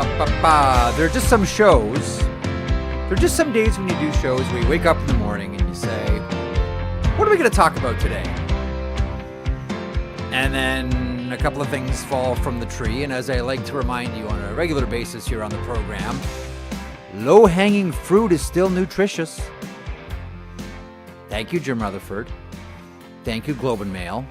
There are just some shows. There are just some days when you do shows where you wake up in the morning and you say, what are we going to talk about today? And then a couple of things fall from the tree. And as I like to remind you on a regular basis here on the program, low-hanging fruit is still nutritious. Thank you, Jim Rutherford. Thank you, Globe and Mail.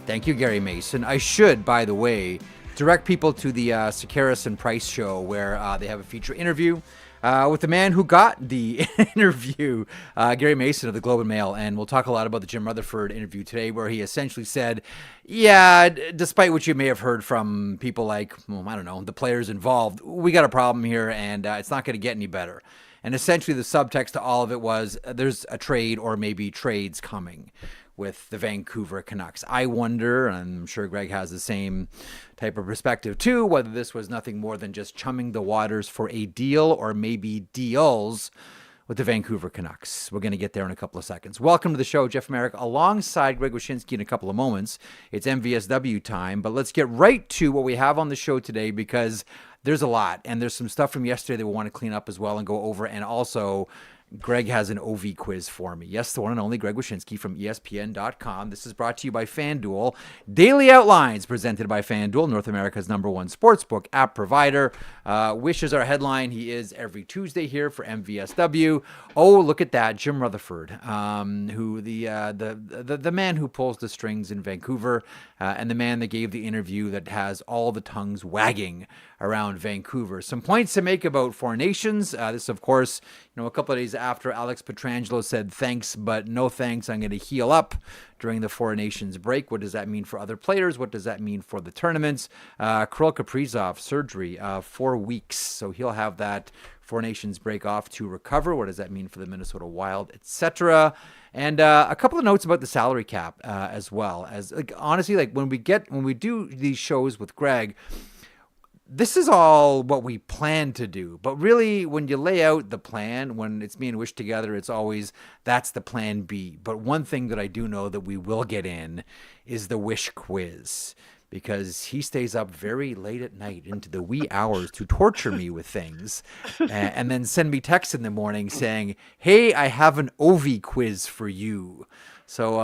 Thank you, Gary Mason. I should, by the way, direct people to the Sekeres and Price show where they have a feature interview with the man who got the interview, Gary Mason of the Globe and Mail. And we'll talk a lot about the Jim Rutherford interview today, where he essentially said, yeah, despite what you may have heard from people like, well, I don't know, the players involved, we got a problem here and it's not going to get any better. And essentially the subtext to all of it was there's a trade or maybe trades coming with the Vancouver Canucks. I wonder, and I'm sure Greg has the same type of perspective too, whether this was nothing more than just chumming the waters for a deal or maybe deals with the Vancouver Canucks. We're going to get there in a couple of seconds. Welcome to the show, Jeff Marek, alongside Greg Wyshynski in a couple of moments. It's MvsW time, but let's get right to what we have on the show today because there's a lot, and there's some stuff from yesterday that we want to clean up as well and go over, and also Greg has an OV quiz for me. Yes, the one and only Greg Wyshynski from ESPN.com. This is brought to you by FanDuel. Daily Outlines presented by FanDuel, North America's #1 sportsbook app provider. Wish is our headline. He is every Tuesday here for MvsW. Oh, look at that, Jim Rutherford, who the man who pulls the strings in Vancouver, and the man that gave the interview that has all the tongues wagging around Vancouver. Some points to make about Four Nations. This, of course, a couple of days after Alex Pettersson said thanks, but no thanks. I'm going to heal up during the Four Nations break. What does that mean for other players? What does that mean for the tournaments? Kaprizov surgery, 4 weeks. So he'll have that Four Nations break off to recover. What does that mean for the Minnesota Wild, etc.? And a couple of notes about the salary cap as well. As honestly, when we do these shows with Greg, this is all what we plan to do. But really, when you lay out the plan, when it's me and Wish together, it's always, that's the plan B. But one thing that I do know that we will get in is the Wish quiz, because he stays up very late at night into the wee hours to torture me with things and then send me texts in the morning saying, hey, I have an OV quiz for you. So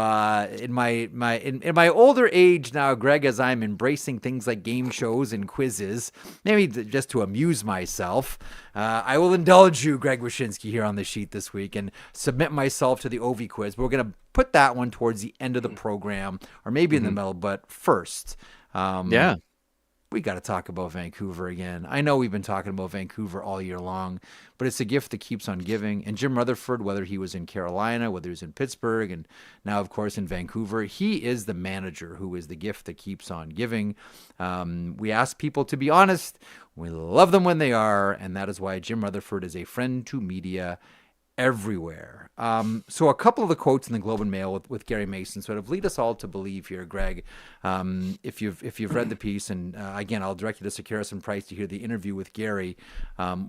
in my older age now, Greg, as I'm embracing things like game shows and quizzes, maybe just to amuse myself, I will indulge you, Greg Wyshynski, here on the sheet this week and submit myself to the OV quiz. But we're going to put that one towards the end of the program, or maybe in the middle. But first, we got to talk about Vancouver again. I know we've been talking about Vancouver all year long, but it's a gift that keeps on giving. And Jim Rutherford, whether he was in Carolina, whether he was in Pittsburgh, and now, of course, in Vancouver, he is the manager who is the gift that keeps on giving. We ask people to be honest. We love them when they are, and that is why Jim Rutherford is a friend to media everywhere. So a couple of the quotes in the Globe and Mail with Gary Mason sort of lead us all to believe here, Greg. If you've read the piece, and again, I'll direct you to Sekeres and Price to hear the interview with Gary,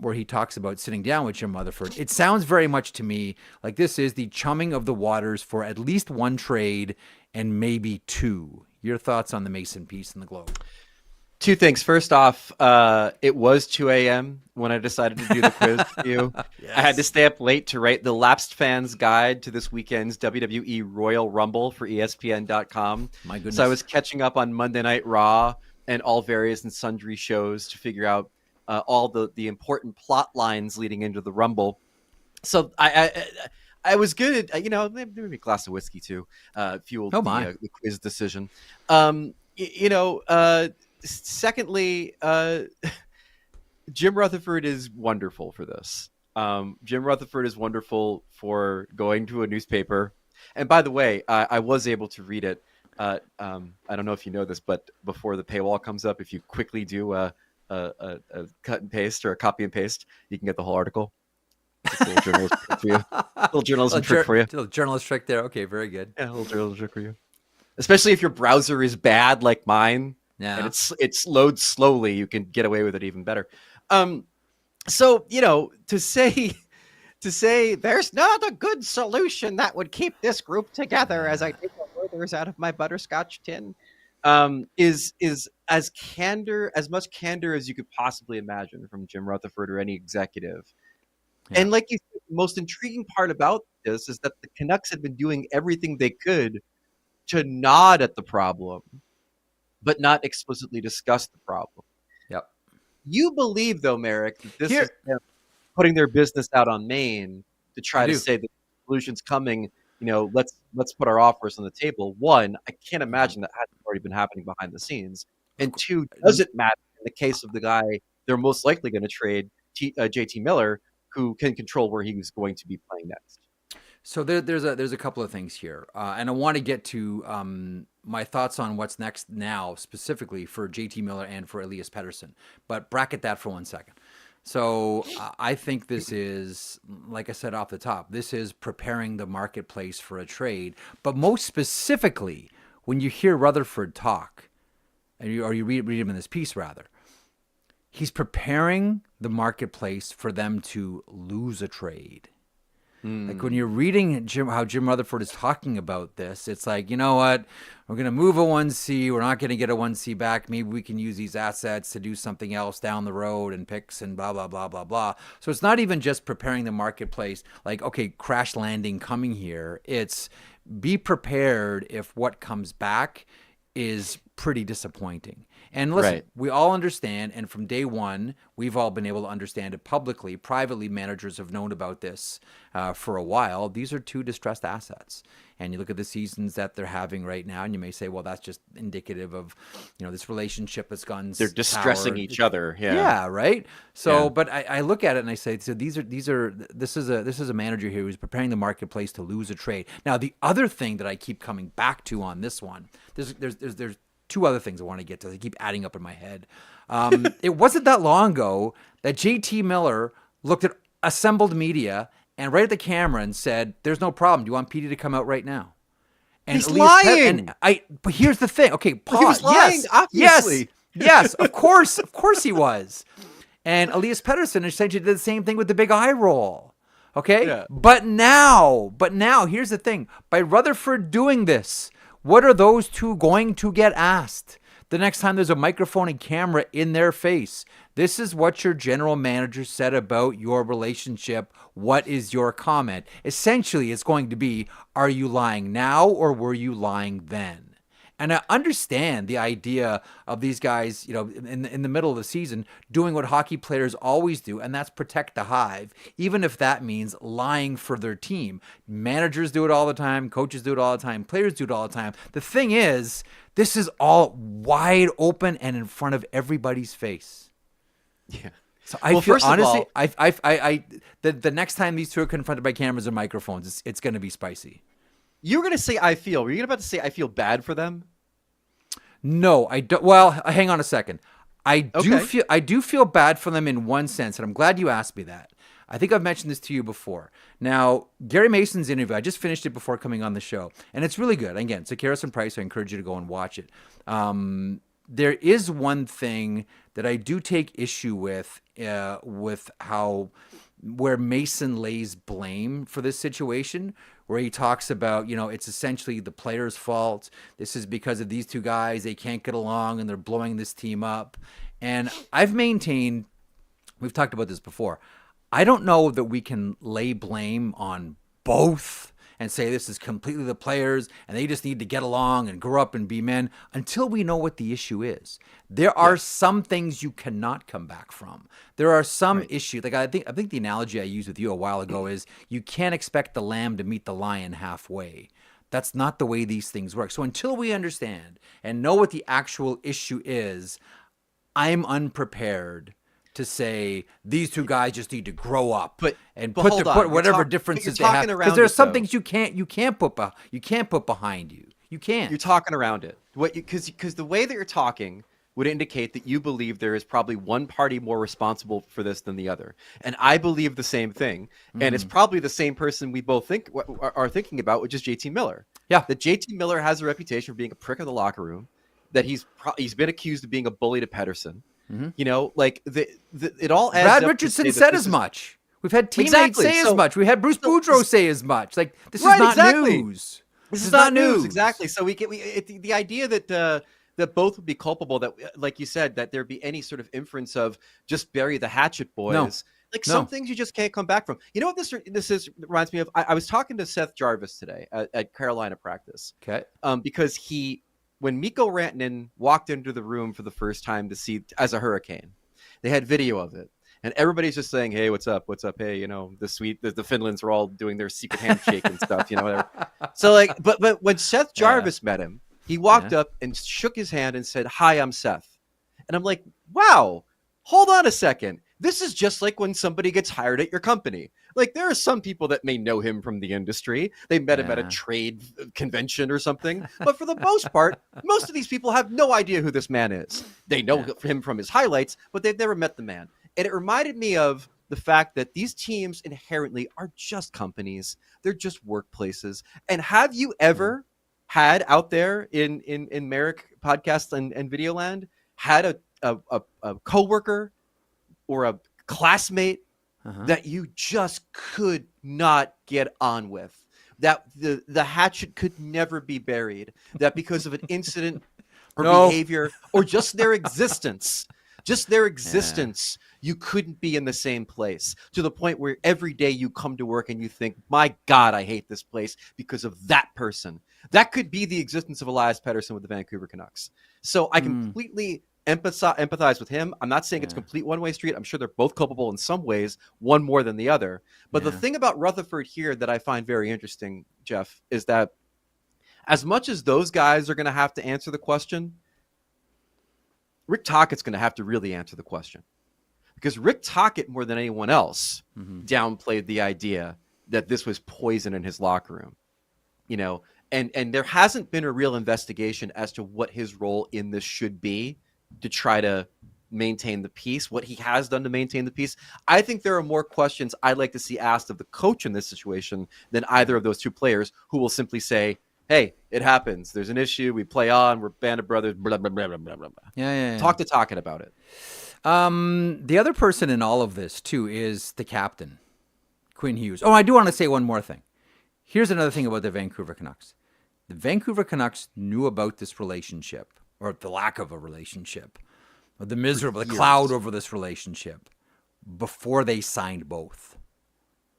where he talks about sitting down with Jim Rutherford. It sounds very much to me like this is the chumming of the waters for at least one trade and maybe two. Your thoughts on the Mason piece in the Globe? Two things. First off, it was 2 a.m. when I decided to do the quiz with you. Yes. I had to stay up late to write the Lapsed Fans Guide to this weekend's WWE Royal Rumble for ESPN.com. My goodness. So I was catching up on Monday Night Raw and all various and sundry shows to figure out all the important plot lines leading into the Rumble. So I was good at, maybe a glass of whiskey too, fueled the quiz decision. Secondly, Jim Rutherford is wonderful for this. Jim Rutherford is wonderful for going to a newspaper. And by the way, I was able to read it. I don't know if you know this, but before the paywall comes up, if you quickly do a cut and paste or a copy and paste, you can get the whole article. It's a little journalism trick for you. Little journalism trick for you. Little journalist trick there. Okay, very good. Yeah, a little journalism trick for you. Especially if your browser is bad like mine. Yeah. And it loads slowly, you can get away with it even better. So, to say there's not a good solution that would keep this group together as I take the furthers out of my butterscotch tin. is as much candor as you could possibly imagine from Jim Rutherford or any executive. Yeah. And like you said, the most intriguing part about this is that the Canucks had been doing everything they could to nod at the problem, but not explicitly discuss the problem. Yep. You believe, though, Marek, that this Here- is them putting their business out on Maine to try I to do. say that the solution's coming. Let's put our offers on the table. One, I can't imagine that hasn't already been happening behind the scenes. And two, does it matter in the case of the guy they're most likely going to trade, JT Miller, who can control where he's going to be playing next? So there's a couple of things here, and I want to get to my thoughts on what's next now, specifically for JT Miller and for Elias Pettersson. But bracket that for 1 second. So I think this is, like I said off the top, this is preparing the marketplace for a trade. But most specifically, when you hear Rutherford talk, or you read him in this piece rather, he's preparing the marketplace for them to lose a trade. Like when you're reading how Jim Rutherford is talking about this, it's like, you know what? We're going to move a 1C. We're not going to get a 1C back. Maybe we can use these assets to do something else down the road and picks and blah, blah, blah, blah, blah. So it's not even just preparing the marketplace like, okay, crash landing coming here. It's be prepared if what comes back is pretty disappointing. And listen, Right. we all understand, and from day one, we've all been able to understand it publicly. Privately, managers have known about this for a while. These are two distressed assets. And you look at the seasons that they're having right now, and you may say, well, that's just indicative of, this relationship that's gone They're distressing sour. each other. Yeah. Yeah, right. So, Yeah. but I look at it and I say, so this is a manager here who's preparing the marketplace to lose a trade. Now, the other thing that I keep coming back to on this one, there's two other things I want to get to. They keep adding up in my head. It wasn't that long ago that JT Miller looked at assembled media and right at the camera and said, "There's no problem. Do you want Petey to come out right now?" And He's Elias lying. But here's the thing. Okay, pause. He was lying, obviously. Yes, of course he was. And Elias Pettersson essentially did the same thing with the big eye roll. Okay, Yeah. but now, here's the thing. By Rutherford doing this, what are those two going to get asked the next time there's a microphone and camera in their face? This is what your general manager said about your relationship. What is your comment? Essentially, it's going to be, are you lying now or were you lying then? And I understand the idea of these guys, in the middle of the season, doing what hockey players always do, and that's protect the hive, even if that means lying for their team. Managers do it all the time. Coaches do it all the time. Players do it all the time. The thing is, this is all wide open and in front of everybody's face. Yeah. So I feel, first of honestly, all, the next time these two are confronted by cameras and microphones, it's going to be spicy. you were going to say I feel. Were you about to say I feel bad for them? No, I don't. Well, hang on a second. I Okay. do feel bad for them in one sense, and I'm glad you asked me that. I think I've mentioned this to you before. Now, Gary Mason's interview, I just finished it before coming on the show, and it's really good. Again, it's Sakaris and Price. I encourage you to go and watch it. There is one thing that I do take issue with where Mason lays blame for this situation, where he talks about, it's essentially the player's fault. This is because of these two guys. They can't get along and they're blowing this team up. And I've maintained, we've talked about this before, I don't know that we can lay blame on both and say this is completely the players and they just need to get along and grow up and be men until we know what the issue is. There are some things you cannot come back from. There are some issues. Like I think the analogy I used with you a while ago is you can't expect the lamb to meet the lion halfway. That's not the way these things work. So until we understand and know what the actual issue is, I'm unprepared to say these two guys just need to grow up But put whatever differences they have, because there are some things you can't put behind you. You can't. You're talking around it. Because the way that you're talking would indicate that you believe there is probably one party more responsible for this than the other, and I believe the same thing. And it's probably the same person we both are thinking about, which is JT Miller. Yeah, that JT Miller has a reputation for being a prick of the locker room. That he's been accused of being a bully to Pettersson. It all adds Brad up Richardson said as much. We've had teammates say as much. We had Bruce Boudreau say as much. This is not news. This is not news. Exactly. So the idea that that both would be culpable, that, like you said, that there'd be any sort of inference of just bury the hatchet, boys. No. Like No. some things you just can't come back from. You know what this is reminds me of? I was talking to Seth Jarvis today at Carolina practice. Okay. Because when Mikko Rantanen walked into the room for the first time to see as a Hurricane, they had video of it. And everybody's just saying, "Hey, what's up? What's up? Hey, you know, the Finlands are all doing their secret handshake and stuff, you know, whatever." So like, but when Seth Jarvis met him, he walked up and shook his hand and said, "Hi, I'm Seth." And I'm like, wow, hold on a second. This is just like when somebody gets hired at your company. Like, there are some people that may know him from the industry. They met him at a trade convention or something. But for the most part, most of these people have no idea who this man is. They know him from his highlights, but they've never met the man. And it reminded me of the fact that these teams inherently are just companies. They're just workplaces. And have you ever had out there in Marek podcast and Videoland had a coworker or a classmate that you just could not get on with, that the hatchet could never be buried, that because of an incident or behavior or just their existence, you couldn't be in the same place, to the point where every day you come to work and you think, my God, I hate this place because of that person. That could be the existence of Elias Pettersson with the Vancouver Canucks. So I completely empathize with him. I'm not saying it's complete one-way street. I'm sure they're both culpable in some ways, one more than the other. But the thing about Rutherford here that I find very interesting, Jeff, is that as much as those guys are going to have to answer the question, Rick Tocchet's going to have to really answer the question. Because Rick Tocchet, more than anyone else, downplayed the idea that this was poison in his locker room. You know, and there hasn't been a real investigation as to what his role in this should be to try to maintain the peace, what he has done to maintain the peace. I think there are more questions I'd like to see asked of the coach in this situation than either of those two players, who will simply say, hey, it happens. There's an issue. We play on. We're a band of brothers. Blah, blah, blah, blah, blah, blah. Yeah. Talk to Tocchet about it. The other person in all of this, too, is the captain, Quinn Hughes. Oh, I do want to say one more thing. Here's another thing about the Vancouver Canucks. The Vancouver Canucks knew about this relationship, or the lack of a relationship, or the cloud over this relationship, before they signed both.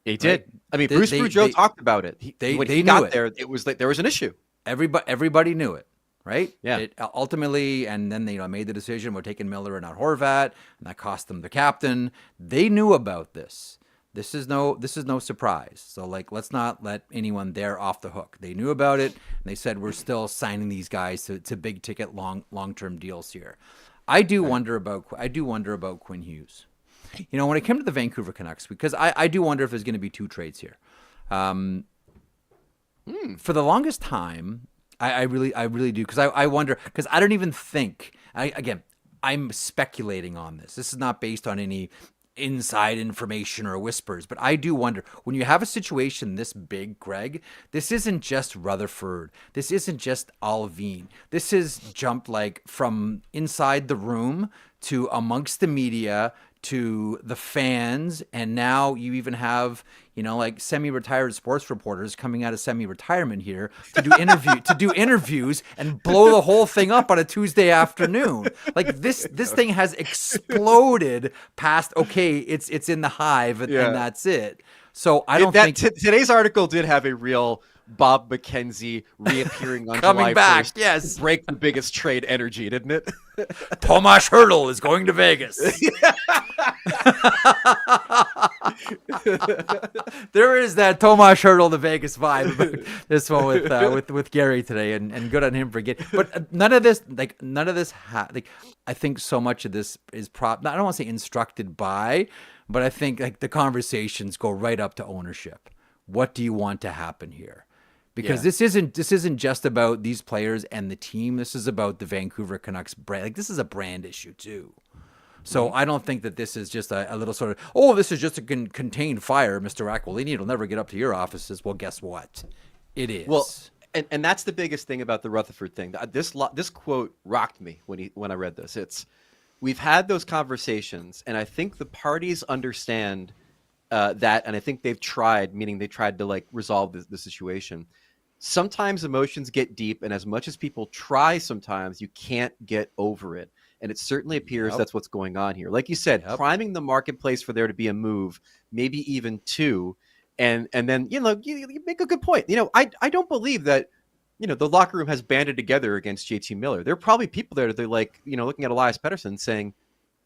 They did. Right? I mean, Bruce Boudreau talked about it. When he got there, it was like there was an issue. Everybody knew it, right? Yeah. Ultimately, and then they made the decision, we're taking Miller and not Horvat, and that cost them the captain. They knew about this. This is no surprise. So, let's not let anyone there off the hook. They knew about it, and they said, we're still signing these guys to big ticket long-term deals here. I do wonder about Quinn Hughes. You know, when it came to the Vancouver Canucks, because I do wonder if there's going to be two trades here. For the longest time, I really do, because I wonder, because I don't even think, I'm speculating on this. This is not based on any inside information or whispers, but I do wonder, when you have a situation this big, Greg, this isn't just Rutherford, this isn't just Alvin, this is jumped from inside the room to amongst the media to the fans, and now you even have semi-retired sports reporters coming out of semi-retirement here to do interviews and blow the whole thing up on a Tuesday afternoon. This thing has exploded past, okay, it's in the hive and that's it. So I don't think today's article did have a real Bob McKenzie reappearing on coming July back. 1st, yes, break the biggest trade energy, didn't it? Tomas Hertl is going to Vegas. There is that Tomas Hertl to Vegas vibe about this one with Gary today, and good on him for getting. But none of this. I think so much of this is I don't want to say instructed by, but I think the conversations go right up to ownership. What do you want to happen here? Because this isn't just about these players and the team. This is about the Vancouver Canucks brand. This is a brand issue too. So I don't think that this is just a little sort of, this is just a contained fire, Mr. Aquilini. It'll never get up to your offices. Well, guess what? It is. Well, and that's the biggest thing about the Rutherford thing. This quote rocked me when I read this. We've had those conversations, and I think the parties understand that, and I think they've tried, meaning they tried to resolve the situation. sometimes emotions get deep, and as much as people try, sometimes you can't get over it. And it certainly appears that's what's going on here. Like you said, priming the marketplace for there to be a move, maybe even two. And then, you make a good point. I don't believe that, the locker room has banded together against JT Miller. There are probably people there that they're like, looking at Elias Pettersson saying,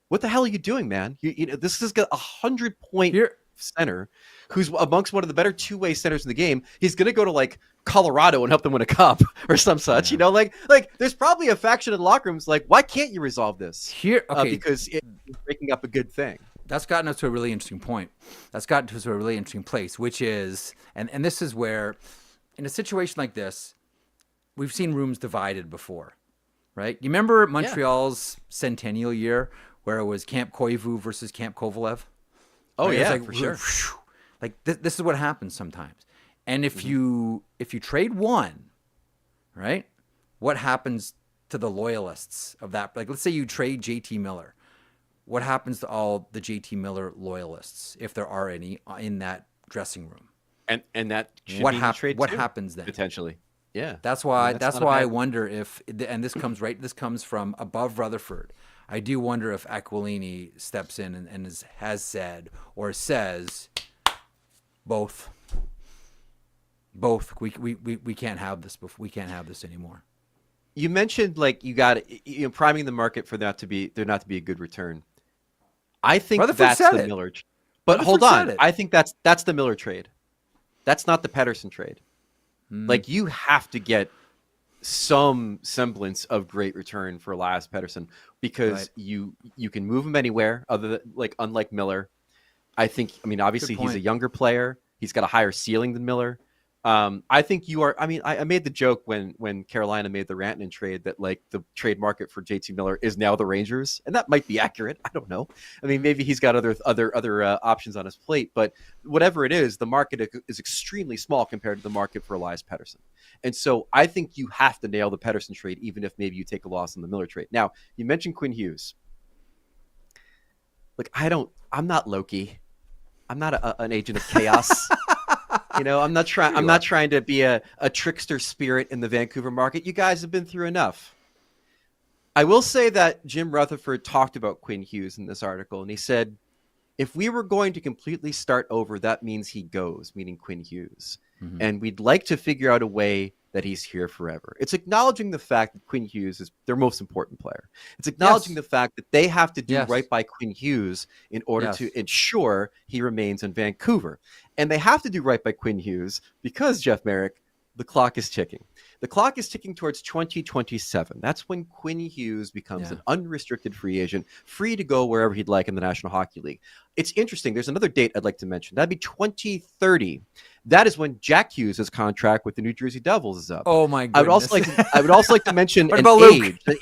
what the hell are you doing, man? This is a 100-point center who's amongst one of the better two-way centers in the game. He's going to go to like Colorado and help them win a cup or some such, like there's probably a faction in the locker rooms like, why can't you resolve this here? Okay. Because it's breaking up a good thing. That's gotten us to a really interesting point. That's gotten us to a really interesting place, which is, and this is where, in a situation like this, we've seen rooms divided before, right? You remember Montreal's centennial year where it was Camp Koivu versus Camp Kovalev? Oh, right? yeah, like, for sure. Like this is what happens sometimes. And if you trade one, right, what happens to the loyalists of that? Like, let's say you trade JT Miller. What happens to all the JT Miller loyalists, if there are any, in that dressing room? And that should what be the trade what too, happens then? Potentially. Yeah. That's why I wonder if, and this comes from above Rutherford. I do wonder if Aquilini steps in and has said or says both. We can't have this. We can't have this anymore. You mentioned like you got priming the market for there not to be a good return. I think Rutherford that's said the it. Miller. But Rutherford hold on, said it. I think that's the Miller trade. That's not the Pettersson trade. Like you have to get some semblance of great return for Elias Pettersson because you can move him anywhere other than unlike Miller. Obviously he's a younger player. He's got a higher ceiling than Miller. I think you are. I made the joke when Carolina made the Rantanen trade that like the trade market for JT Miller is now the Rangers, and that might be accurate. I don't know. Maybe he's got other options on his plate, but whatever it is, the market is extremely small compared to the market for Elias Pettersson. And so I think you have to nail the Pettersson trade, even if maybe you take a loss on the Miller trade. Now you mentioned Quinn Hughes. Like I'm not Loki. I'm not an agent of chaos. I'm not trying to be a trickster spirit in the Vancouver market. You guys have been through enough. I will say that Jim Rutherford talked about Quinn Hughes in this article, and he said, if we were going to completely start over, that means he goes, meaning Quinn Hughes. Mm-hmm. And we'd like to figure out a way that he's here forever. It's acknowledging the fact that Quinn Hughes is their most important player. It's acknowledging the fact that they have to do right by Quinn Hughes in order to ensure he remains in Vancouver. And they have to do right by Quinn Hughes because, Jeff Marek, the clock is ticking. The clock is ticking towards 2027. That's when Quinn Hughes becomes an unrestricted free agent, free to go wherever he'd like in the National Hockey League. It's interesting. There's another date I'd like to mention. That'd be 2030. That is when Jack Hughes' contract with the New Jersey Devils is up. Oh my goodness. I would also like to mention what an about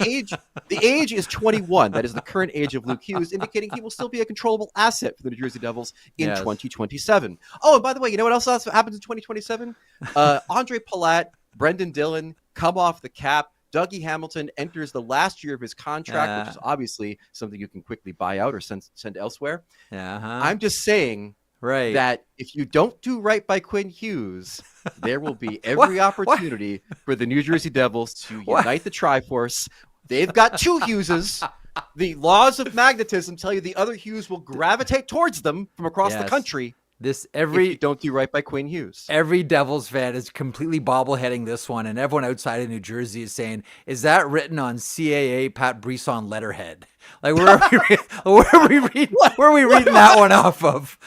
age. The age is 21. That is the current age of Luke Hughes, indicating he will still be a controllable asset for the New Jersey Devils in 2027. Oh, and by the way, you know what else happens in 2027? Andre Palat, Brendan Dillon come off the cap. Dougie Hamilton enters the last year of his contract, which is obviously something you can quickly buy out or send elsewhere. I'm just saying that if you don't do right by Quinn Hughes, there will be every opportunity for the New Jersey Devils to unite the Triforce. They've got two Hugheses. The laws of magnetism tell you the other Hughes will gravitate towards them from across the country. If you don't do right by Quinn Hughes. Every Devils fan is completely bobbleheading this one, and everyone outside of New Jersey is saying, "Is that written on CAA Pat Brisson letterhead?" Like where are we reading that one off of?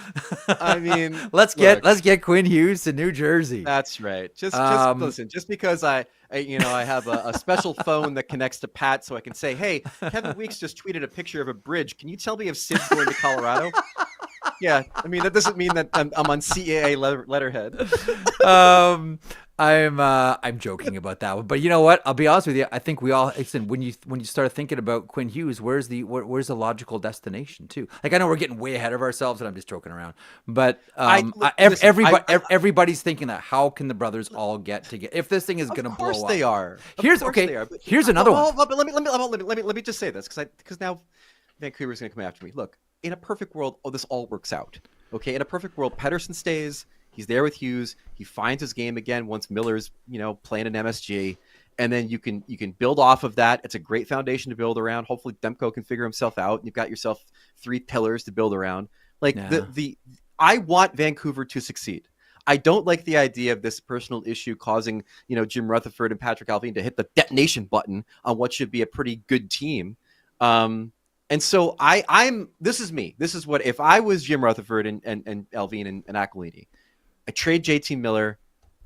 let's get Quinn Hughes to New Jersey. That's right. Just listen. Just because I have a special phone that connects to Pat, so I can say, "Hey, Kevin Weeks just tweeted a picture of a bridge. Can you tell me if Sid's going to Colorado?" Yeah, that doesn't mean that I'm on CAA letterhead. I'm joking about that one, but you know what? I'll be honest with you. I think we all listen when you start thinking about Quinn Hughes. Where's the logical destination too? Like I know we're getting way ahead of ourselves, and I'm just joking around. But everybody's thinking that how can the brothers all get together if this thing is going to blow up? Of course they are. Here's another one. But let me just say this because now Vancouver's going to come after me. Look. In a perfect world, this all works out. Okay, in a perfect world, Pettersson stays. He's there with Hughes. He finds his game again once Miller's, playing an MSG. And then you can build off of that. It's a great foundation to build around. Hopefully Demko can figure himself out, and you've got yourself 3 pillars to build around. I want Vancouver to succeed. I don't like the idea of this personal issue causing, Jim Rutherford and Patrick Allvin to hit the detonation button on what should be a pretty good team. And so this is me. This is what, if I was Jim Rutherford and Allvin and Aquilini, I trade JT Miller,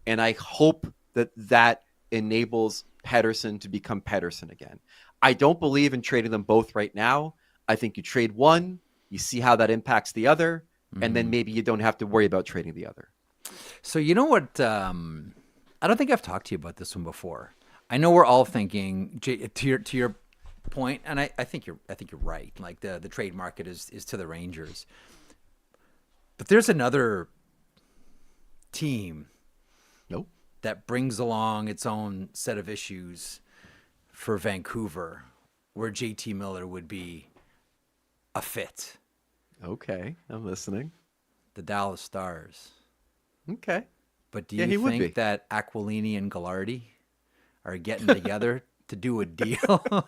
and I hope that enables Pettersson to become Pettersson again. I don't believe in trading them both right now. I think you trade one, you see how that impacts the other, and then maybe you don't have to worry about trading the other. So you know what? I don't think I've talked to you about this one before. I know we're all thinking to your point, and I think you're right. Like the trade market is to the Rangers, but there's another team. Nope. That brings along its own set of issues for Vancouver, where JT Miller would be a fit. Okay, I'm listening. The Dallas Stars. Okay. But do you think that Aquilini and Ghilardi are getting together to do a deal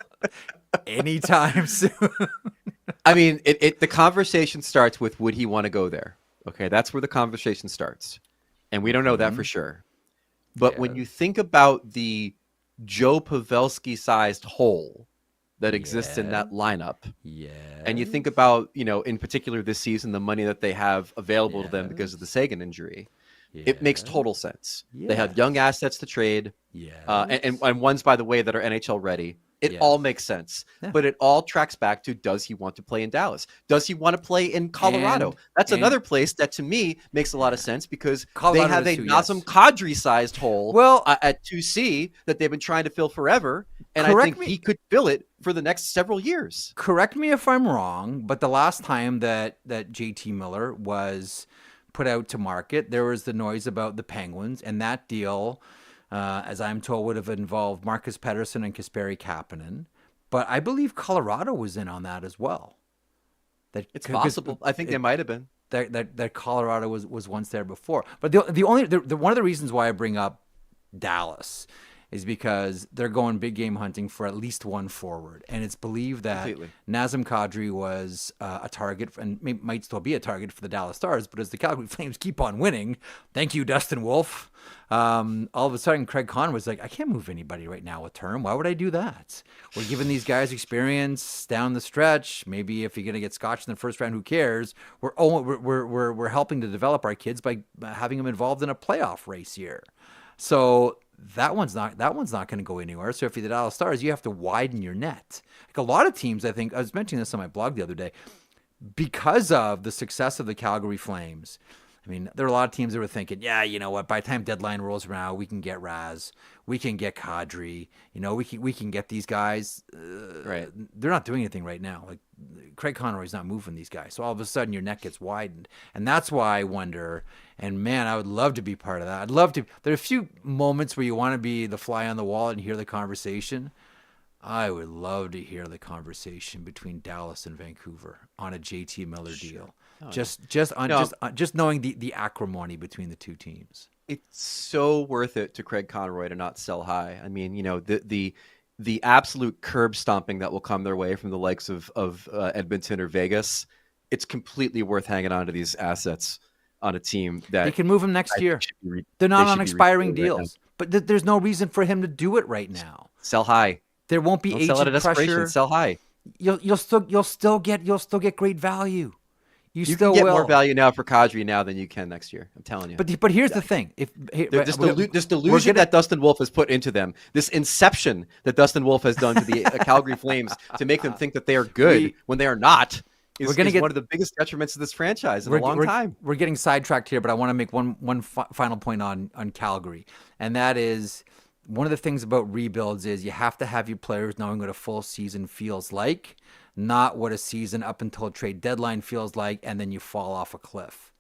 anytime soon? I mean, the conversation starts with, would he want to go there? Okay, that's where the conversation starts. And we don't know that for sure. But when you think about the Joe Pavelski-sized hole that exists in that lineup, and you think about, in particular this season, the money that they have available to them because of the Sagan injury, it makes total sense. They have young assets to trade, and ones, by the way, that are NHL ready. It all makes sense, but it all tracks back to, does he want to play in Dallas? Does he want to play in Colorado? That's another place that, to me, makes a lot of sense, because Colorado, they have a Nazem Kadri-sized hole at 2C that they've been trying to fill forever, and I think he could fill it for the next several years. Correct me if I'm wrong, but the last time that JT Miller was put out to market, there was the noise about the Penguins, and that deal, as I'm told, would have involved Marcus Pettersson and Kasperi Kapanen. But I believe Colorado was in on that as well. It's possible. I think they might have been. That Colorado was once there before. But one of the reasons why I bring up Dallas is because they're going big game hunting for at least one forward. And it's believed that Nazem Kadri was a target, and might still be a target for the Dallas Stars. But as the Calgary Flames keep on winning, thank you, Dustin Wolf, all of a sudden Craig Conroy was like, I can't move anybody right now with term. Why would I do that? We're giving these guys experience down the stretch. Maybe if you're going to get scotched in the first round, who cares? We're helping to develop our kids by having them involved in a playoff race here. So that one's not going to go anywhere. So if you're the Dallas Stars, you have to widen your net. Like a lot of teams, I think, I was mentioning this on my blog the other day, because of the success of the Calgary Flames. I mean, there are a lot of teams that were thinking, yeah, you know what, by the time deadline rolls around, we can get Raz, we can get Kadri, we can get these guys. Right. They're not doing anything right now. Like Craig Conroy's not moving these guys. So all of a sudden your net gets widened. And that's why I wonder, and man, I would love to be part of that. I'd love to. There are a few moments where you want to be the fly on the wall and hear the conversation. I would love to hear the conversation between Dallas and Vancouver on a JT Miller deal. Oh, just knowing the acrimony between the two teams. It's so worth it to Craig Conroy to not sell high. I mean, the absolute curb stomping that will come their way from the likes of Edmonton or Vegas. It's completely worth hanging on to these assets on a team that they can move him next year. They're not on expiring deals, but there's no reason for him to do it right now. Sell high. There won't be agent pressure. Sell high. You'll still get great value. You still can get more value now for Kadri now than you can next year. I'm telling you. But here's the thing: this delusion that Dustin Wolf has put into them, this inception that Dustin Wolf has done to the Calgary Flames to make them think that they are good when they are not, is one of the biggest detriments of this franchise in a long time. We're getting sidetracked here, but I want to make one final point on Calgary, and that is, one of the things about rebuilds is you have to have your players knowing what a full season feels like, not what a season up until trade deadline feels like, and then you fall off a cliff.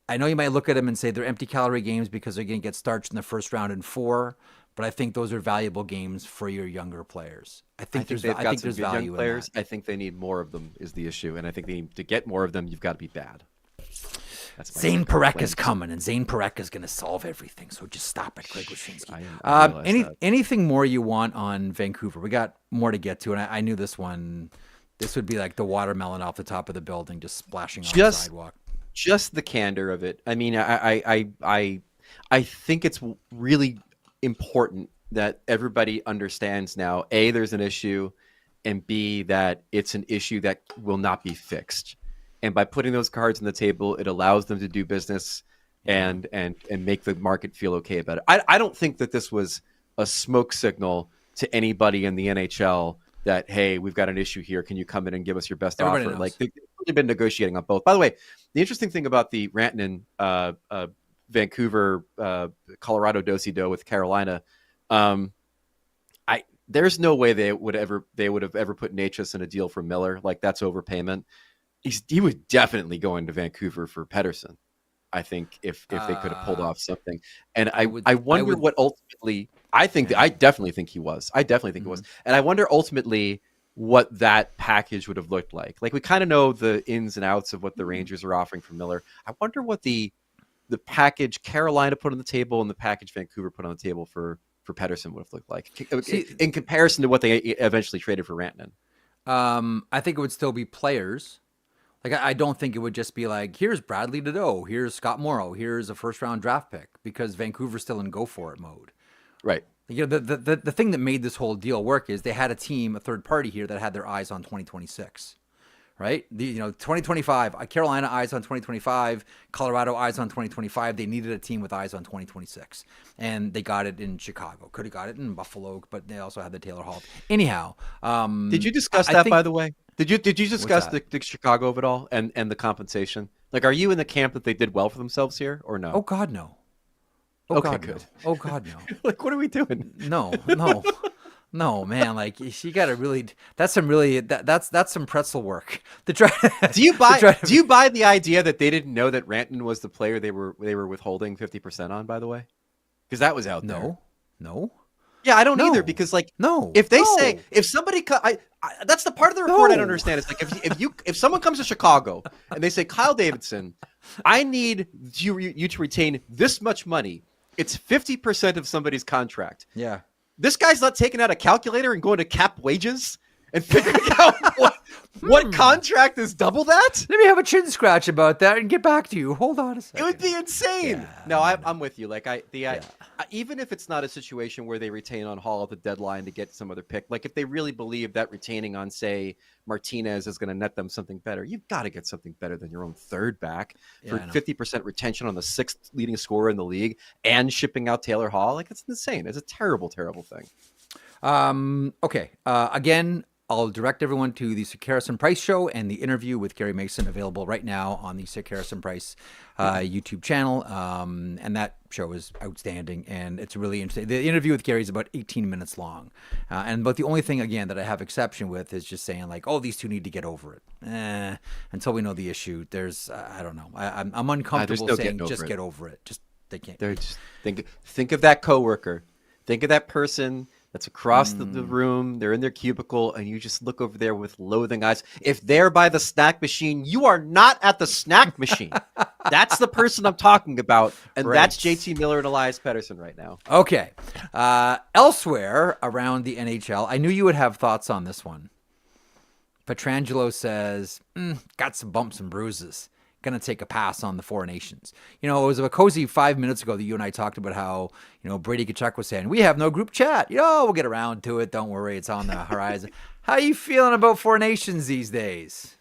I know you might look at them and say they're empty calorie games because they're going to get starched in the first round in 4, but I think those are valuable games for your younger players. I think there's value in players. I think they need more of them is the issue, and I think to get more of them, you've got to be bad. That's my Zane take on the Parekh is Flames. coming, and Zane Parekh is going to solve everything. So just stop it, Greg Wyshynski. I realize that. Anything more you want on Vancouver? We got more to get to, and I knew this one. This would be like the watermelon off the top of the building, just splashing on the sidewalk. Just the candor of it. I mean, I think it's really important that everybody understands now, A, there's an issue, and B, that it's an issue that will not be fixed. And by putting those cards on the table, it allows them to do business and make the market feel okay about it. I don't think that this was a smoke signal to anybody in the NHL that, hey, we've got an issue here. Can you come in and give us your best Everybody offer? knows. Like, they've really been negotiating on both. By the way, the interesting thing about the Rantanen Vancouver Colorado do-si-do with Carolina, there's no way they would have ever put Natchez in a deal for Miller. Like, that's overpayment. He was definitely going to Vancouver for Pettersson, I think, if they could have pulled off something. And I wonder what ultimately. I definitely think he was. I definitely think he was. And I wonder ultimately what that package would have looked like. Like, we kind of know the ins and outs of what the Rangers are offering for Miller. I wonder what the package Carolina put on the table and the package Vancouver put on the table for Pettersson would have looked like in comparison to what they eventually traded for Rantanen. I think it would still be players. Like, I don't think it would just be like, here's Bradley Nadeau, here's Scott Morrow, here's a first-round draft pick, because Vancouver's still in go-for-it mode. Right. You know, the thing that made this whole deal work is they had a team, a third party here, that had their eyes on 2026, right? 2025, Carolina eyes on 2025, Colorado eyes on 2025. They needed a team with eyes on 2026, and they got it in Chicago. Could have got it in Buffalo, but they also had the Taylor Hall. Anyhow, did you discuss that, by the way? Did you discuss the Chicago of it all and the compensation? Like, are you in the camp that they did well for themselves here, or no? Oh God, no. Oh, okay, God, good. No. Oh God, no. Like, what are we doing? No, man. Like, you got to really. That's some pretzel work to try. Do you buy the idea that they didn't know that Rantanen was the player they were withholding 50% on? By the way, because that was out there. No. Yeah, I don't either, because if somebody that's the part of the report I don't understand. It's like if someone comes to Chicago and they say, Kyle Davidson, I need you to retain this much money. It's 50% of somebody's contract. Yeah. This guy's not taking out a calculator and going to cap wages and figuring out what contract is double that? Let me have a chin scratch about that and get back to you. Hold on a second. It would be insane. Yeah, no, I'm with you. Like, even if it's not a situation where they retain on Hall at the deadline to get some other pick, like if they really believe that retaining on, say, Martinez is going to net them something better, you've got to get something better than your own third back for 50% retention on the sixth leading scorer in the league and shipping out Taylor Hall. Like, it's insane. It's a terrible, terrible thing. Okay. Again, I'll direct everyone to the Sir Harrison Price show and the interview with Gary Mason, available right now on the Sir Harrison Price YouTube channel. And that show is outstanding, and it's really interesting. The interview with Gary is about 18 minutes long. But the only thing, again, that I have exception with is just saying, like, oh, these two need to get over it. Until we know the issue, there's, I don't know. I'm uncomfortable saying just get over it. Just, they can't. Just think of that coworker. Think of that person that's across the room. They're in their cubicle, and you just look over there with loathing eyes. If they're by the snack machine, you are not at the snack machine. That's the person I'm talking about, and that's JT Miller and Elias Pettersson right now. Okay. Elsewhere around the NHL, I knew you would have thoughts on this one. Pietrangelo says, got some bumps and bruises. Going to take a pass on the Four Nations. It was a cozy 5 minutes ago that you and I talked about how, Brady Tkachuk was saying, we have no group chat. We'll get around to it. Don't worry. It's on the horizon. How are you feeling about Four Nations these days?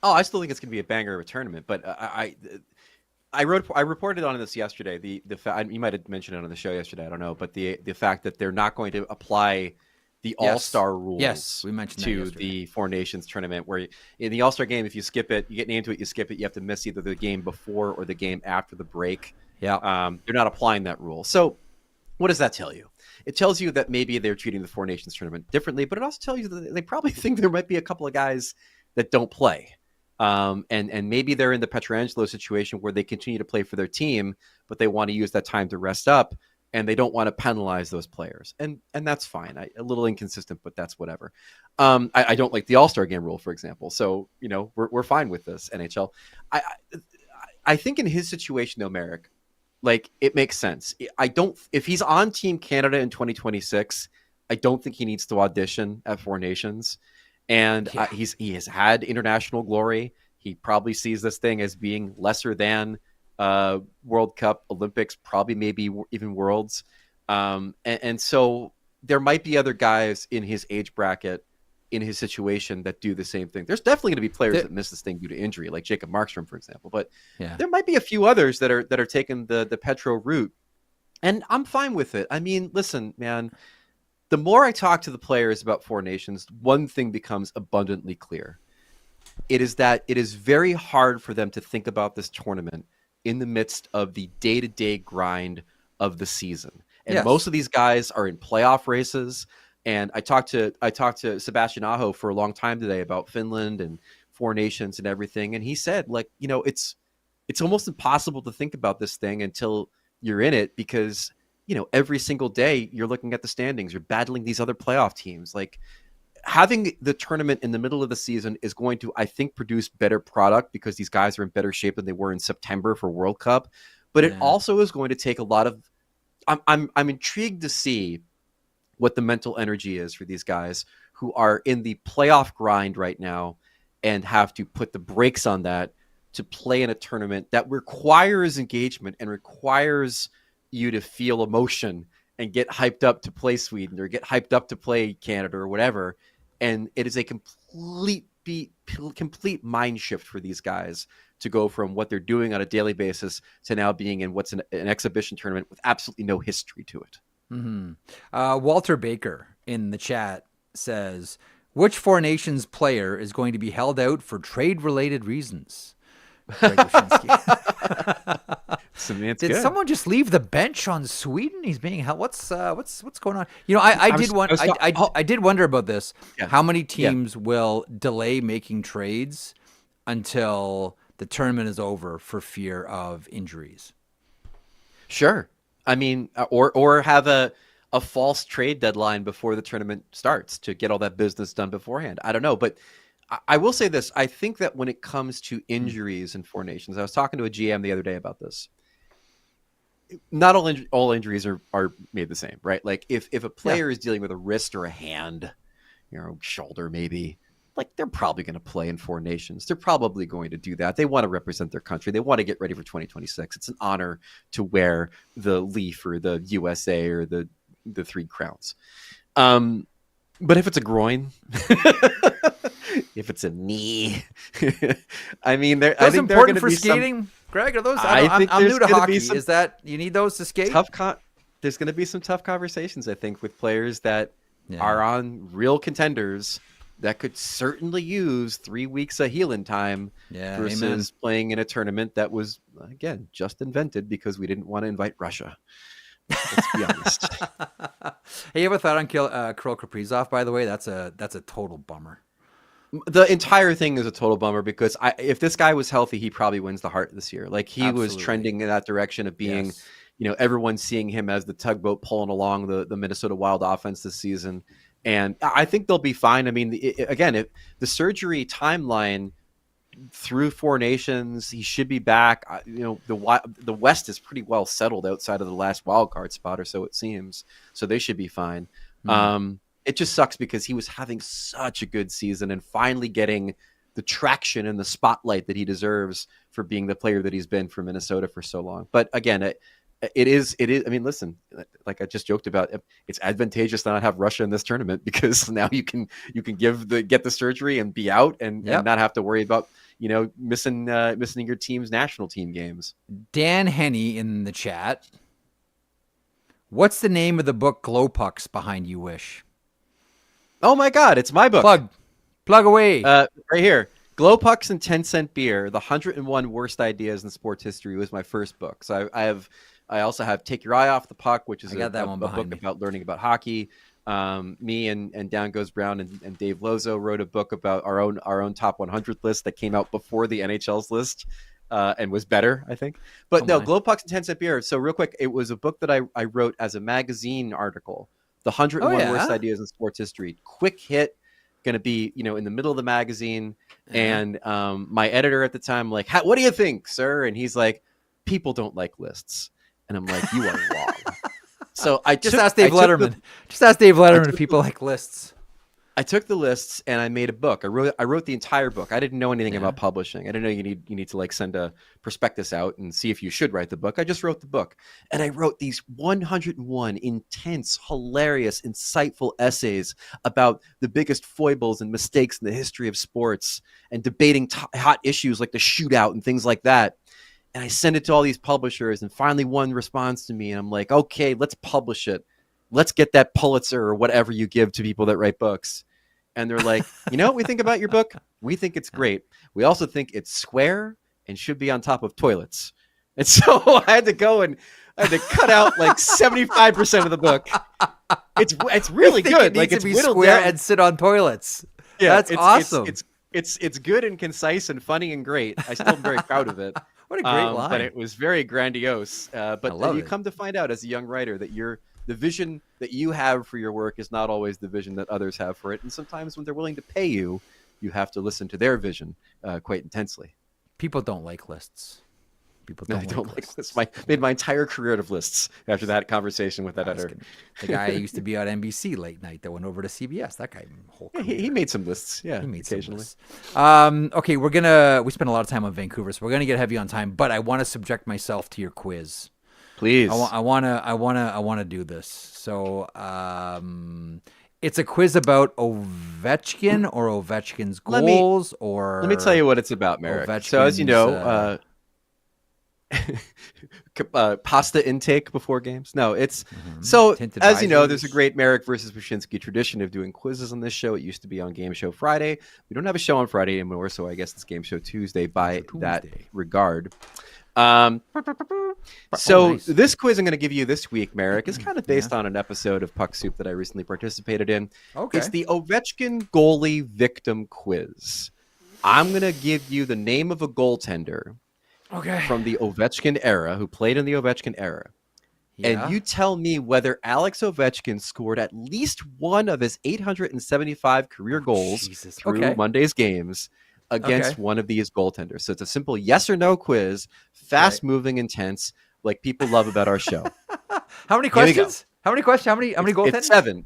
Oh, I still think it's going to be a banger of a tournament, but I reported on this yesterday. You might have mentioned it on the show yesterday. I don't know, but the fact that they're not going to apply the All-Star rules we mentioned to the Four Nations tournament, where in the All-Star game, if you skip it, you get named to it, you skip it, you have to miss either the game before or the game after the break. Yeah. They're not applying that rule. So what does that tell you? It tells you that maybe they're treating the Four Nations tournament differently, but it also tells you that they probably think there might be a couple of guys that don't play. And maybe they're in the Pietrangelo situation where they continue to play for their team, but they want to use that time to rest up, and they don't want to penalize those players. And that's fine. A little inconsistent, but that's whatever. I don't like the All-Star game rule, for example. So, we're fine with this, NHL. I think in his situation though, Marek, like it makes sense. If he's on Team Canada in 2026, I don't think he needs to audition at Four Nations. And he has had international glory. He probably sees this thing as being lesser than World Cup, Olympics, probably maybe even Worlds. And so there might be other guys in his age bracket, in his situation, that do the same thing. There's definitely going to be players that miss this thing due to injury, like Jacob Markstrom, for example. But there might be a few others that are taking the Petro route. And I'm fine with it. I mean, listen, man, the more I talk to the players about Four Nations, one thing becomes abundantly clear. It is that it is very hard for them to think about this tournament in the midst of the day-to-day grind of the season. And most of these guys are in playoff races. And I talked to Sebastian Aho for a long time today about Finland and Four Nations and everything. And he said, like, you know, it's almost impossible to think about this thing until you're in it, because, you know, every single day you're looking at the standings, you're battling these other playoff teams. Like, having the tournament in the middle of the season is going to, I think, produce better product because these guys are in better shape than they were in September for World Cup. But it also is going to take a lot of, I'm intrigued to see what the mental energy is for these guys who are in the playoff grind right now and have to put the brakes on that to play in a tournament that requires engagement and requires you to feel emotion and get hyped up to play Sweden or get hyped up to play Canada or whatever. And it is a complete mind shift for these guys to go from what they're doing on a daily basis to now being in what's an exhibition tournament with absolutely no history to it. Mm-hmm. Walter Baker in the chat says, which Four Nations player is going to be held out for trade-related reasons? Greg Wyshynski. Did someone just leave the bench on Sweden? He's being held. What's going on? You know, I did wonder about this. Yeah. How many teams will delay making trades until the tournament is over for fear of injuries? Sure. I mean, or have a false trade deadline before the tournament starts to get all that business done beforehand. I don't know, but I will say this. I think that when it comes to injuries in Four Nations, I was talking to a GM the other day about this. Not all injuries are made the same, right? Like if a player is dealing with a wrist or a hand, you know, shoulder maybe, like they're probably going to play in Four Nations. They're probably going to do that. They want to represent their country. They want to get ready for 2026. It's an honor to wear the Leaf or the USA or the Three Crowns. But if it's a groin, if it's a knee, I mean, I think they're important for skating. Greg, are those? I'm new to hockey. Is that you need those to skate? There's going to be some tough conversations, I think, with players that are on real contenders that could certainly use 3 weeks of healing time versus playing in a tournament that was, again, just invented because we didn't want to invite Russia. Let's be honest. Hey, you have a thought on Kirill Kaprizov, by the way? That's a total bummer. The entire thing is a total bummer because if this guy was healthy, he probably wins the Hart this year. Like he was trending in that direction of being, you know, everyone seeing him as the tugboat pulling along the Minnesota Wild offense this season. And I think they'll be fine. I mean, if the surgery timeline through Four Nations, he should be back. You know, the West is pretty well settled outside of the last wild card spot, or so it seems. So they should be fine. It just sucks because he was having such a good season and finally getting the traction and the spotlight that he deserves for being the player that he's been for Minnesota for so long. But again, it is. I mean, listen, like I just joked about, it's advantageous to not have Russia in this tournament because now you can get the surgery and be out and not have to worry about, you know, missing your team's national team games. Dan Henney in the chat. What's the name of the book Glow Pucks Behind You Wish? Oh my God, it's my book. Plug away. Right here. Glow Pucks and 10-cent Beer, the 101 Worst Ideas in Sports History was my first book. So I also have Take Your Eye Off the Puck, which is a book about learning about hockey. Me and Down Goes Brown and Dave Lozo wrote a book about our own top 100 list that came out before the NHL's list and was better, I think. But Glow Pucks and 10-cent Beer. So real quick, it was a book that I wrote as a magazine article. The 101 Worst Ideas in Sports History. Quick hit. going to be, in the middle of the magazine. And my editor at the time, like, what do you think, sir? And he's like, people don't like lists. And I'm like, you are wrong. So just ask Dave Letterman. Just ask Dave Letterman if people like lists. I took the lists and I made a book. I wrote the entire book. I didn't know anything about publishing. I didn't know you need to like send a prospectus out and see if you should write the book. I just wrote the book. And I wrote these 101 intense, hilarious, insightful essays about the biggest foibles and mistakes in the history of sports and debating hot issues like the shootout and things like that. And I sent it to all these publishers, and finally one responds to me, and I'm like, okay, let's publish it. Let's get that Pulitzer or whatever you give to people that write books. And they're like, you know what we think about your book? We think it's great. We also think it's square and should be on top of toilets. And so I had to go and I had to cut out like 75% of the book. It's really good. It needs to be square and sit on toilets. Yeah, that's awesome. It's good and concise and funny and great. I still am very proud of it. What a great line. But it was very grandiose. But you come to find out as a young writer that the vision that you have for your work is not always the vision that others have for it. And sometimes when they're willing to pay you, you have to listen to their vision quite intensely. People don't like lists. People don't like lists. Made my entire career out of lists after that conversation with that editor. The guy who used to be on NBC late night that went over to CBS. That guy, whole career. He made some lists. Yeah, he made occasionally. Some lists. Okay, we spent a lot of time on Vancouver, so we're gonna get heavy on time. But I want to subject myself to your quiz. Please. I want to do this. So, it's a quiz about Ovechkin or Ovechkin's goals Let me tell you what it's about, Marek. So as you know, pasta intake before games. No, it's Tinted as you know, there's a great Marek versus Wyshynski tradition of doing quizzes on this show. It used to be on Game Show Friday. We don't have a show on Friday anymore, so I guess it's Game Show Tuesday by that regard. So nice. This quiz I'm going to give you this week, Marek, is kind of based on an episode of Puck Soup that I recently participated in. Okay. It's the Ovechkin goalie victim quiz. I'm going to give you the name of a goaltender from the Ovechkin era, who played in the Ovechkin era. Yeah. And you tell me whether Alex Ovechkin scored at least one of his 875 career goals through Monday's games against one of these goaltenders. So it's a simple yes or no quiz, fast moving, intense, like people love about our show. How many questions? How many goaltenders? It's 7.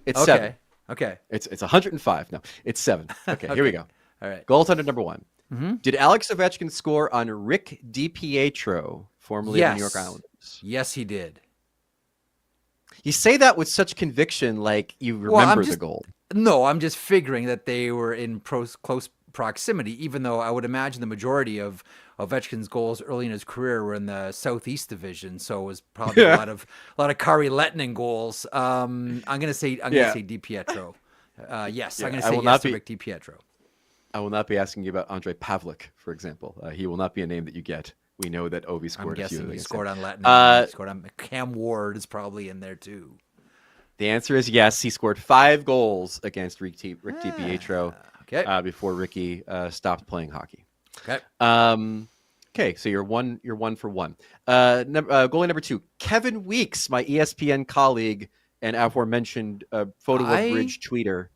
It's 7. Okay. It's 105. No, it's 7. Okay, here we go. All right. Goaltender number 1. Mm-hmm. Did Alex Ovechkin score on Rick DiPietro, formerly of the New York Islanders? Yes, he did. You say that with such conviction, like you remember the goal. No, I'm just figuring that they were in close proximity, even though I would imagine the majority of Ovechkin's goals early in his career were in the Southeast Division, so it was probably a lot of Kari Lehtinen goals. I'm gonna say DiPietro. Yes, I'm gonna say yes to Rick DiPietro. I will not be asking you about Andrei Pavlik, for example. He will not be a name that you get. We know that Ovi scored a few. He scored on Lehtinen. He scored on Cam Ward is probably in there too. The answer is yes. He scored 5 goals against Rick DiPietro. Okay. Before Ricky stopped playing hockey. Okay. Okay. So you're one for one. Goalie number 2, Kevin Weeks, my ESPN colleague and aforementioned photo of bridge tweeter.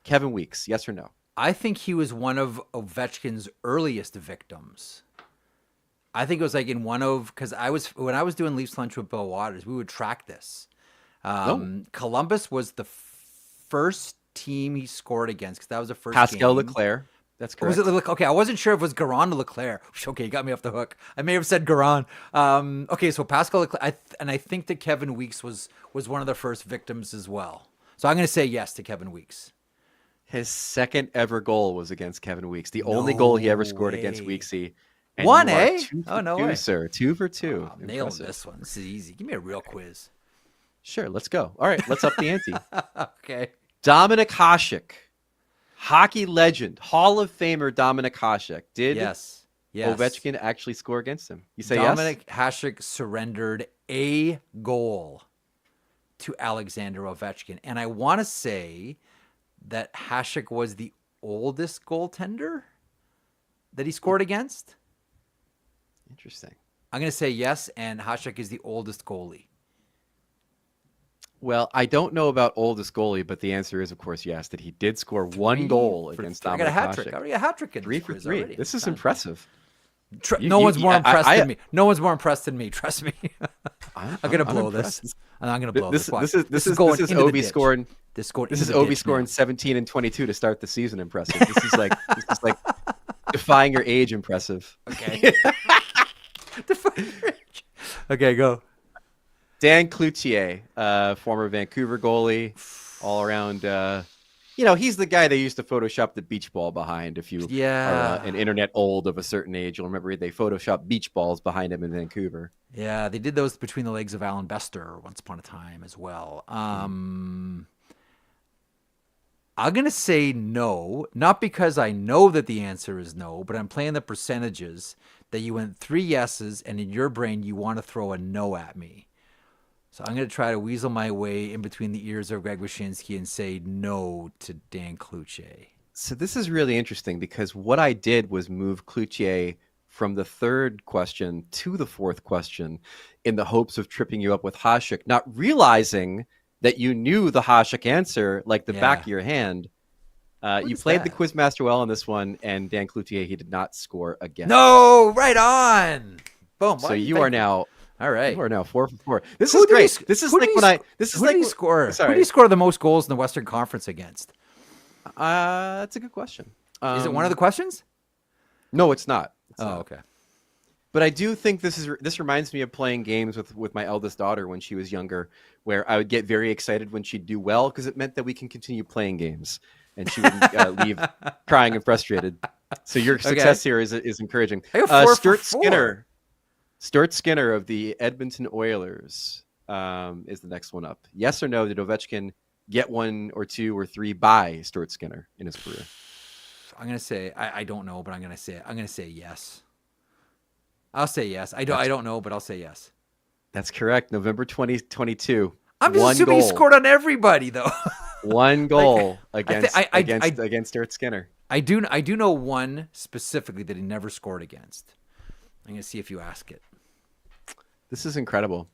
Kevin Weeks, yes or no? I think he was one of Ovechkin's earliest victims. I think it was like in one of when I was doing Leafs Lunch with Bill Waters, we would track this. Columbus was the first team he scored against because that was the first Pascal game. Leclerc. That's correct. Was it okay, I wasn't sure if it was Garon or Leclerc. Okay, you got me off the hook. I may have said Garon. Okay, so Pascal Leclerc, I think that Kevin Weeks was one of the first victims as well. So I'm going to say yes to Kevin Weeks. His second ever goal was against Kevin Weeks. The only goal he ever scored against Weeksy. And one, eh? 2 for 2, sir. 2 for 2. I'm nailing this one. This is easy. Give me a real quiz. Sure, let's go. All right, let's up the ante. Okay. Dominik Hasek, hockey legend, Hall of Famer Dominik Hasek. Did Ovechkin actually score against him? You say Dominik Hasek surrendered a goal to Alexander Ovechkin. And I want to say that Hasek was the oldest goaltender that he scored against. Interesting. I'm going to say yes, and Hasek is the oldest goalie. Well, I don't know about oldest goalie, but the answer is, of course, yes, that he did score one goal against I got a Dominik hat trick. I Hasek. already got a hat trick in 3 this for quiz 3. already. This is Done. impressive. No one's more impressed than me. No one's more impressed than me. Trust me. I'm gonna blow this. I'm gonna blow this. This is Obi scoring. This is Obi scoring 17 and 22 to start the season. Impressive. This is like defying your age. Impressive. Okay. Defying your age. Okay, go. Dan Cloutier, former Vancouver goalie, all around. He's the guy they used to Photoshop the beach ball behind. If you are an internet old of a certain age, you'll remember they Photoshopped beach balls behind him in Vancouver. Yeah, they did those between the legs of Alan Bester once upon a time as well. I'm going to say no, not because I know that the answer is no, but I'm playing the percentages that you went 3 yeses, and in your brain you want to throw a no at me. So I'm going to try to weasel my way in between the ears of Greg Wyshynski and say no to Dan Cloutier. So this is really interesting because what I did was move Cloutier from the 3rd question to the 4th question in the hopes of tripping you up with Hasek, not realizing that you knew the Hasek answer like the back of your hand. You played the Quizmaster well on this one, and Dan Cloutier, he did not score again. No, right on. Boom. So you are now... All right. You are now 4 for 4. This is great. This is like when I... This is who like... Who did he score? Sorry. Who did he score the most goals in the Western Conference against? That's a good question. Is it one of the questions? No, it's not. Okay. But I do think this reminds me of playing games with my eldest daughter when she was younger, where I would get very excited when she'd do well because it meant that we can continue playing games, and she wouldn't leave crying and frustrated. So your success here is encouraging. Stuart Skinner of the Edmonton Oilers is the next one up. Yes or no? Did Ovechkin get 1 or 2 or 3 by Stuart Skinner in his career? I'm gonna say I don't know, but I'm gonna say yes. I'll say yes. I don't know, but I'll say yes. That's correct. November 2022. I'm just assuming he scored on everybody though. 1 goal against Stuart Skinner. I do know one specifically that he never scored against. I'm gonna see if you ask it. This is incredible.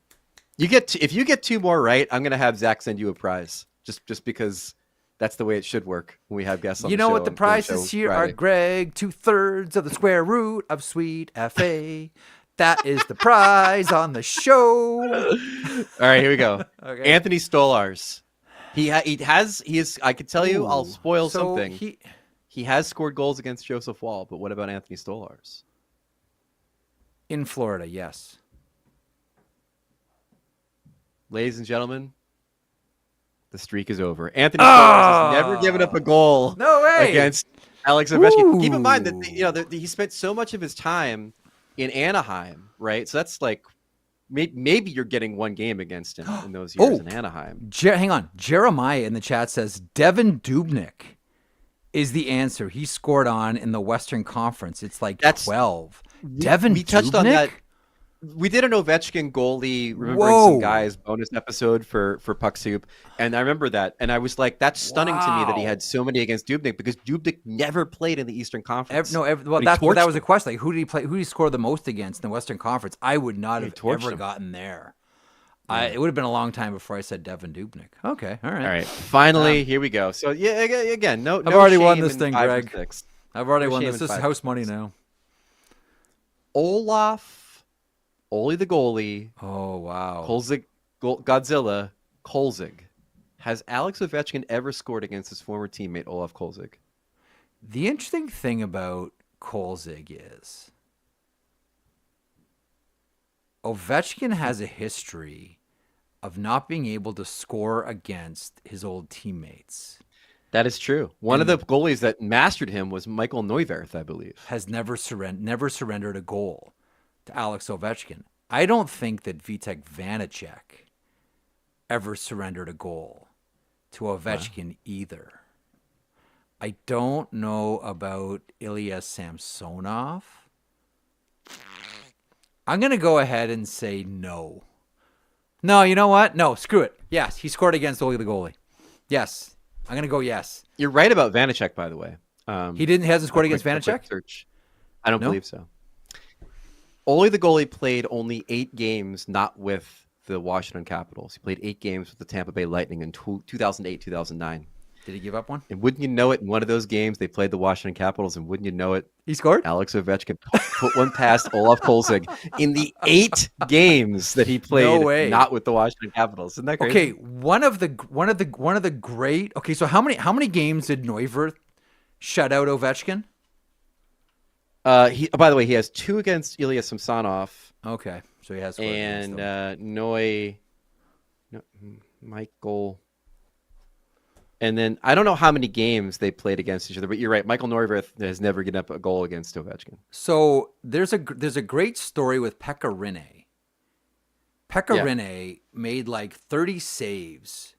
If you get 2 more right, I'm gonna have Zach send you a prize. Just because that's the way it should work when we have guests on the show. You know what the prizes here are, Greg? 2/3 of the square root of sweet FA. That is the prize on the show. All right, here we go. Okay. Anthony Stolarz. He is. I could tell you. I'll spoil something. He has scored goals against Joseph Wall, but what about Anthony Stolarz? In Florida, yes. Ladies and gentlemen, the streak is over. Anthony Stolarz has never given up a goal. No way. Against Alex Ovechkin. Keep in mind that he spent so much of his time in Anaheim, right? So that's like maybe you're getting 1 game against him in those years in Anaheim. Hang on. Jeremiah in the chat says Devin Dubnyk is the answer. He scored on in the Western Conference. It's like 12. Devin we touched Dubnyk? on that. We did an Ovechkin goalie remembering some guys bonus episode for Puck Soup, and I remember that, and I was like, "That's stunning to me that he had so many against Dubnyk because Dubnyk never played in the Eastern Conference." That was a question. Like, who did he play? Who did he score the most against in the Western Conference? I would not have ever gotten there. It would have been a long time before I said Devin Dubnyk. Okay, all right. Finally, here we go. So yeah, again, no. I've already won this thing, Greg. 6. I've already won this. This is house money now. Oli the goalie. Oh, wow. Kolzig, Godzilla, Kolzig. Has Alex Ovechkin ever scored against his former teammate, Olaf Kolzig? The interesting thing about Kolzig is Ovechkin has a history of not being able to score against his old teammates. That is true. One of the goalies that mastered him was Michael Neuwirth, I believe. Has never surrendered a goal to Alex Ovechkin. I don't think that Vitek Vanacek ever surrendered a goal to Ovechkin either. I don't know about Ilya Samsonov. I'm going to go ahead and say no. No, you know what? No, screw it. Yes, he scored against Oli the goalie. Yes, I'm going to go yes. You're right about Vanacek, by the way. He hasn't scored against Vanacek? I don't believe so. Oli the goalie played only 8 games, not with the Washington Capitals. He played 8 games with the Tampa Bay Lightning in 2008, 2009. Did he give up one? And wouldn't you know it, in one of those games, they played the Washington Capitals, and wouldn't you know it, He scored? Alex Ovechkin put one past Olaf Kolzig in the 8 games that he played, No way. not with the Washington Capitals. Isn't that crazy? Okay, one of the great. Okay, so how many games did Neuwirth shut out Ovechkin? By the way, he has 2 against Ilya Samsonov. Okay, so he has scored against And Michael. And then I don't know how many games they played against each other, but you're right. Michael Neuwirth has never given up a goal against Ovechkin. So there's a great story with Pekka Rinne. Pekka Rinne made like 30 saves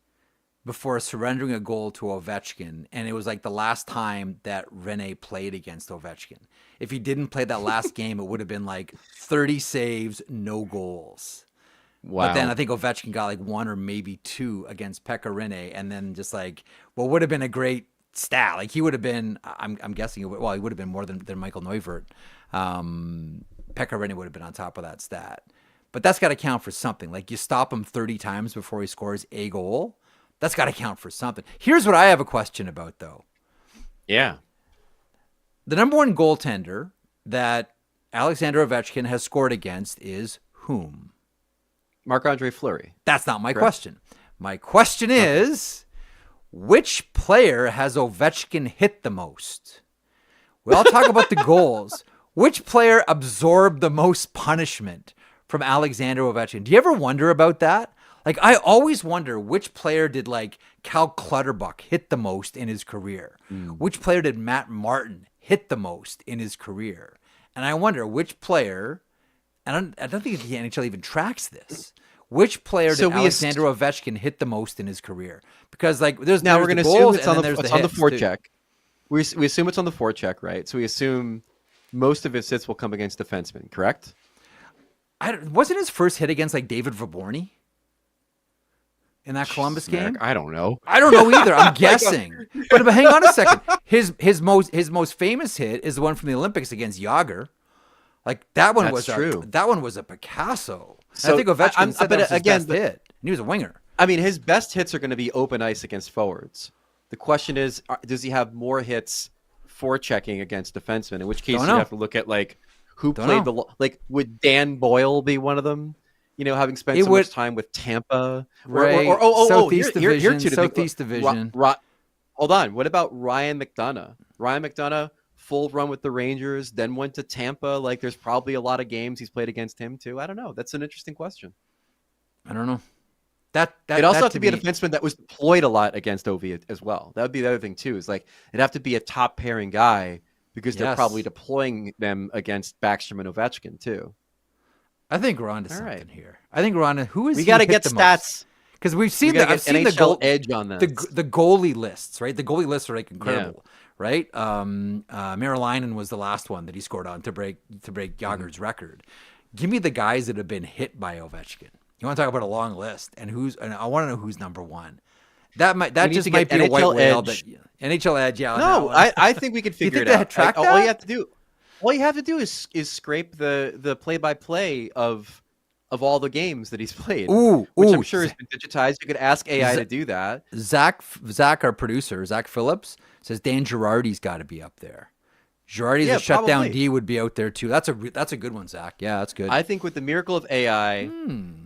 before surrendering a goal to Ovechkin, and it was like the last time that Rinne played against Ovechkin. If he didn't play that last game, it would have been like 30 saves, no goals. Wow. But then I think Ovechkin got like 1 or maybe 2 against Pekka Rinne, and then just like, well, would have been a great stat. Like he would have been, I'm guessing, he would have been more than Michael Neuwirth. Pekka Rinne would have been on top of that stat. But that's got to count for something. Like you stop him 30 times before he scores a goal. That's got to count for something. Here's what I have a question about, though. Yeah. The number one goaltender that Alexander Ovechkin has scored against is whom? Marc-Andre Fleury. That's not my question. My question is, which player has Ovechkin hit the most? We all talk about the goals. Which player absorbed the most punishment from Alexander Ovechkin? Do you ever wonder about that? Like, I always wonder which player did, like, Cal Clutterbuck hit the most in his career? Which player did Matt Martin hit the most in his career? And I wonder which player, and I don't think the NHL even tracks this, which player did Alexander Ovechkin hit the most in his career? Because, like, we're going to assume it's on the forecheck. We assume it's on the forecheck, right? So we assume most of his hits will come against defensemen, correct? Wasn't his first hit against, like, David Vaborny? In that Columbus game? I don't know. I don't know either. I'm guessing. But hang on a second. His most famous hit is the one from the Olympics against Jágr. Like that one was true. That one was a Picasso. So I think Ovechkin said that was his best hit. And he was a winger. I mean, his best hits are going to be open ice against forwards. The question is, does he have more hits forechecking against defensemen? In which case, you have to look at like who played would Dan Boyle be one of them? You know, having spent so much time with Tampa, right? Southeast Division. Hold on. What about Ryan McDonough? Ryan McDonough, full run with the Rangers, then went to Tampa. Like, there's probably a lot of games he's played against him too. I don't know. That's an interesting question. I don't know. It'd also have to be a defenseman that was deployed a lot against Ovi as well. That would be the other thing too. Is like it'd have to be a top pairing guy because they're probably deploying them against Backstrom and Ovechkin too. I think we're on to something here. I think we're on to who is we got to get stats because we've seen that. I've seen NHL edge on that. The goalie lists, right? The goalie lists are like incredible, right? Marilainen was the last one that he scored on to break Jágr's record. Give me the guys that have been hit by Ovechkin. You want to talk about a long list, and I want to know who's number one. That might be NHL a white whale. NHL edge, yeah. No, I think we could figure it out. All you have to do. All you have to do is scrape the play-by-play of all the games that he's played, which I'm sure has been digitized. You could ask AI to do that. Zach, our producer, Zach Phillips, says Dan Girardi's got to be up there. Girardi's a shutdown D would be out there too. That's a good one, Zach. Yeah, that's good. I think with the miracle of AI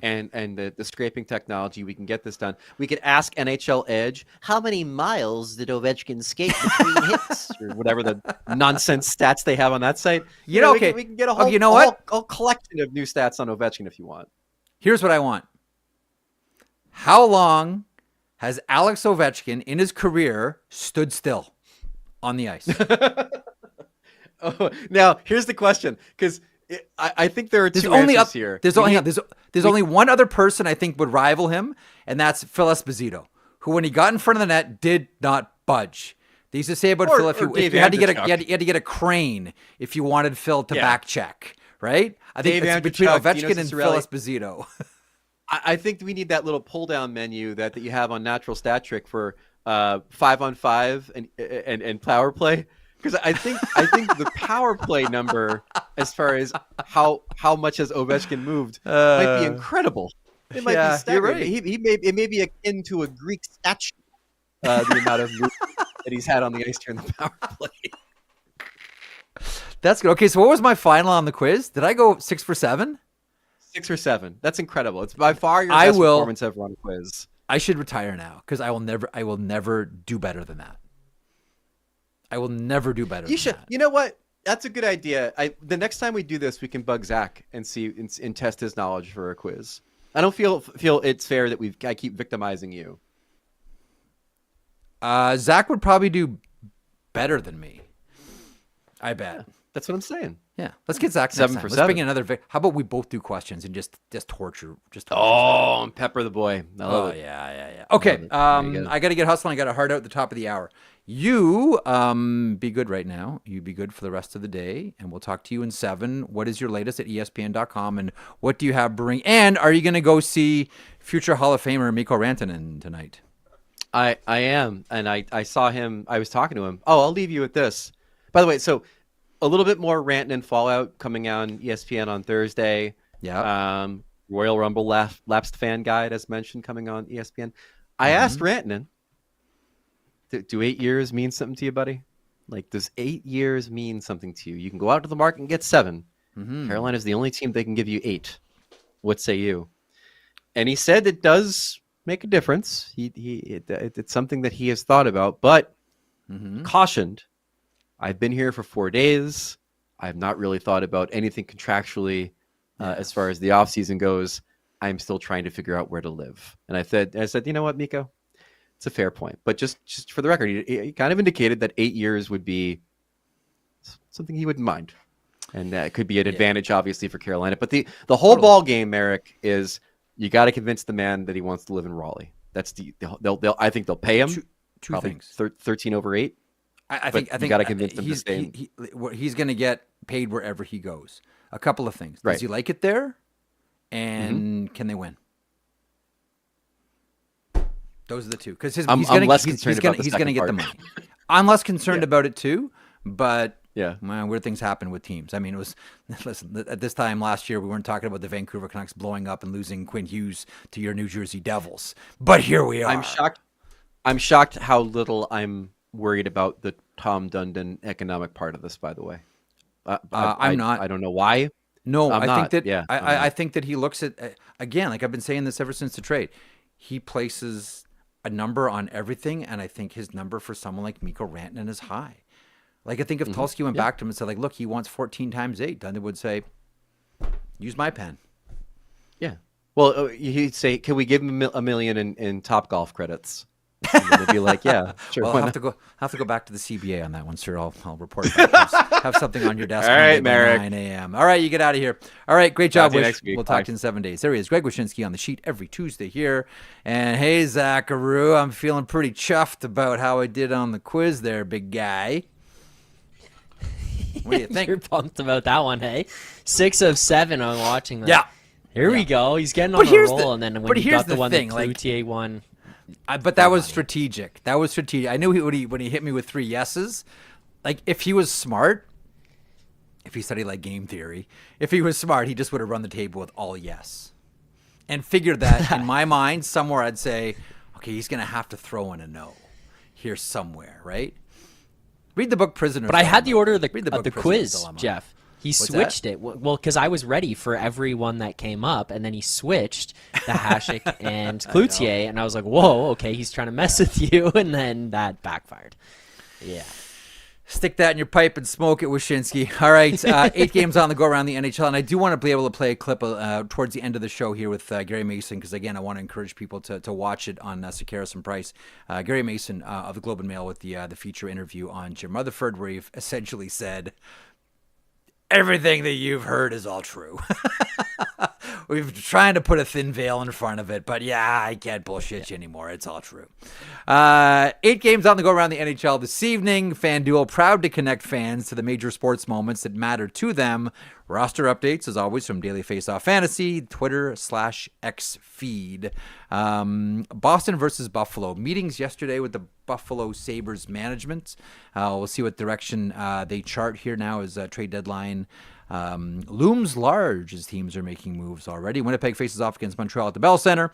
and the scraping technology, we can get this done. We could ask NHL Edge, how many miles did Ovechkin skate between hits, or whatever the nonsense stats they have on that site. We can get a whole collection of new stats on Ovechkin if you want. Here's what I want. How long has Alex Ovechkin in his career stood still on the ice? Oh, now here's the question, because I think there are two answers here. There's only one other person I think would rival him, and that's Phil Esposito, who when he got in front of the net did not budge. They used to say about Phil, if you had to get a crane if you wanted Phil to back check, right? I think it's between Ovechkin and Phil Esposito. I think we need that little pull down menu that you have on Natural Stat Trick for 5-on-5 and power play. Because I think the power play number, as far as how much has Ovechkin moved, might be incredible. It might Yeah, be staggering. you're right. It may be akin to a Greek statue, the amount of movement that he's had on the ice during the power play. That's good. Okay, so what was my final on the quiz? Did I go 6 for 7? 6 or 7. That's incredible. It's by far your best performance ever on a quiz. I should retire now because I will never do better than that. I will never do better. You should. You know what? That's a good idea. The next time we do this, we can bug Zach and see and test his knowledge for a quiz. I don't feel it's fair that I keep victimizing you. Zach would probably do better than me. I bet. Yeah, that's what I'm saying. Yeah, let's get Zach 7 next for time. 7. Let's bring in another. How about we both do questions and just torture? Oh, and pepper the boy. I love it. Yeah. Okay, I got to get hustling. I got a hard out at the top of the hour. You be good right now. You be good for the rest of the day, and we'll talk to you in 7. What is your latest at ESPN.com, and what do you have brewing? And are you going to go see future Hall of Famer Mikko Rantanen tonight? I am, and I saw him. I was talking to him. Oh, I'll leave you with this. By the way, so a little bit more Rantanen fallout coming on ESPN on Thursday. Yeah. Royal Rumble lapsed fan guide, as mentioned, coming on ESPN. I asked Rantanen, do 8 years mean something to you, buddy? Like, does 8 years mean something to you? You can go out to the market and get 7. Carolina's the only team they can give you 8. What say you? And he said it does make a difference. It's something that he has thought about, but cautioned. I've been here for 4 days. I have not really thought about anything contractually as far as the offseason goes. I'm still trying to figure out where to live. And I said, you know what, Mikko? It's a fair point. But just for the record, he kind of indicated that 8 years would be something he wouldn't mind. And that could be an advantage, obviously, for Carolina. But the whole ball game, Marek, is you got to convince the man that he wants to live in Raleigh. That's I think they'll pay him two things. 13 over 8. I think you got to convince him to stay. He's going to get paid wherever he goes. A couple of things. Right. Does he like it there? And can they win? Those are the two. Because he's going to get the money. I'm less concerned about it too, but weird things happen with teams. I mean, listen, at this time last year, we weren't talking about the Vancouver Canucks blowing up and losing Quinn Hughes to your New Jersey Devils. But here we are. I'm shocked how little I'm worried about the Tom Dundon economic part of this, by the way. I'm not. I don't know why. No, I think that he looks at, again, like I've been saying this ever since the trade, he places a number on everything, and I think his number for someone like Mikko Rantanen is high. Like, I think if Tulsky went back to him and said, like, look, he wants 14 times 8, Dundon would say, use my pen. Yeah. Well, he'd say, can we give him $1 million in Top Golf credits? And they'd be like, yeah, sure. Well, I'll have to go back to the CBA on that one, sir. I'll report back. Have something on your desk. All right, Marek. 9 a.m. All right, you get out of here. All right, great job, Wish. We'll talk to you in 7 days. There he is, Greg Wyshynski on the sheet every Tuesday here. And hey, Zacharoo, I'm feeling pretty chuffed about how I did on the quiz there, big guy. What do you think? You're pumped about that one, hey? 6 of 7 on watching that. Yeah. Here we go. He's getting on a roll, and then when he got the one thing, that Cloutier won. But that was strategic. I knew when he hit me with 3 yeses, like if he was smart, if he studied like game theory, if he was smart, he just would have run the table with all yes. And figured that in my mind, somewhere I'd say, okay, he's going to have to throw in a no here somewhere, right? Read the book Prisoner's But I had the order of the Prisoner's quiz, Dilemma. Jeff. He What's switched that? it. Well, because I was ready for every one that came up, and then he switched the Hasek and Cloutier, and I was like, whoa, okay, he's trying to mess with you, and then that backfired. Yeah. Stick that in your pipe and smoke it, Wyshynski. All right, 8 games on the go around the NHL, and I do want to be able to play a clip towards the end of the show here with Gary Mason, because, again, I want to encourage people to watch it on Sekeres and Price. Gary Mason of the Globe and Mail with the feature interview on Jim Rutherford, where he essentially said, everything that you've heard is all true. We've been trying to put a thin veil in front of it, but yeah, I can't bullshit you anymore. It's all true. 8 games on the go around the NHL this evening. FanDuel proud to connect fans to the major sports moments that matter to them Roster updates, as always, from Daily Faceoff Fantasy, Twitter/X feed. Boston versus Buffalo. Meetings yesterday with the Buffalo Sabres management. We'll see what direction they chart here now as trade deadline looms large as teams are making moves already. Winnipeg faces off against Montreal at the Bell Center.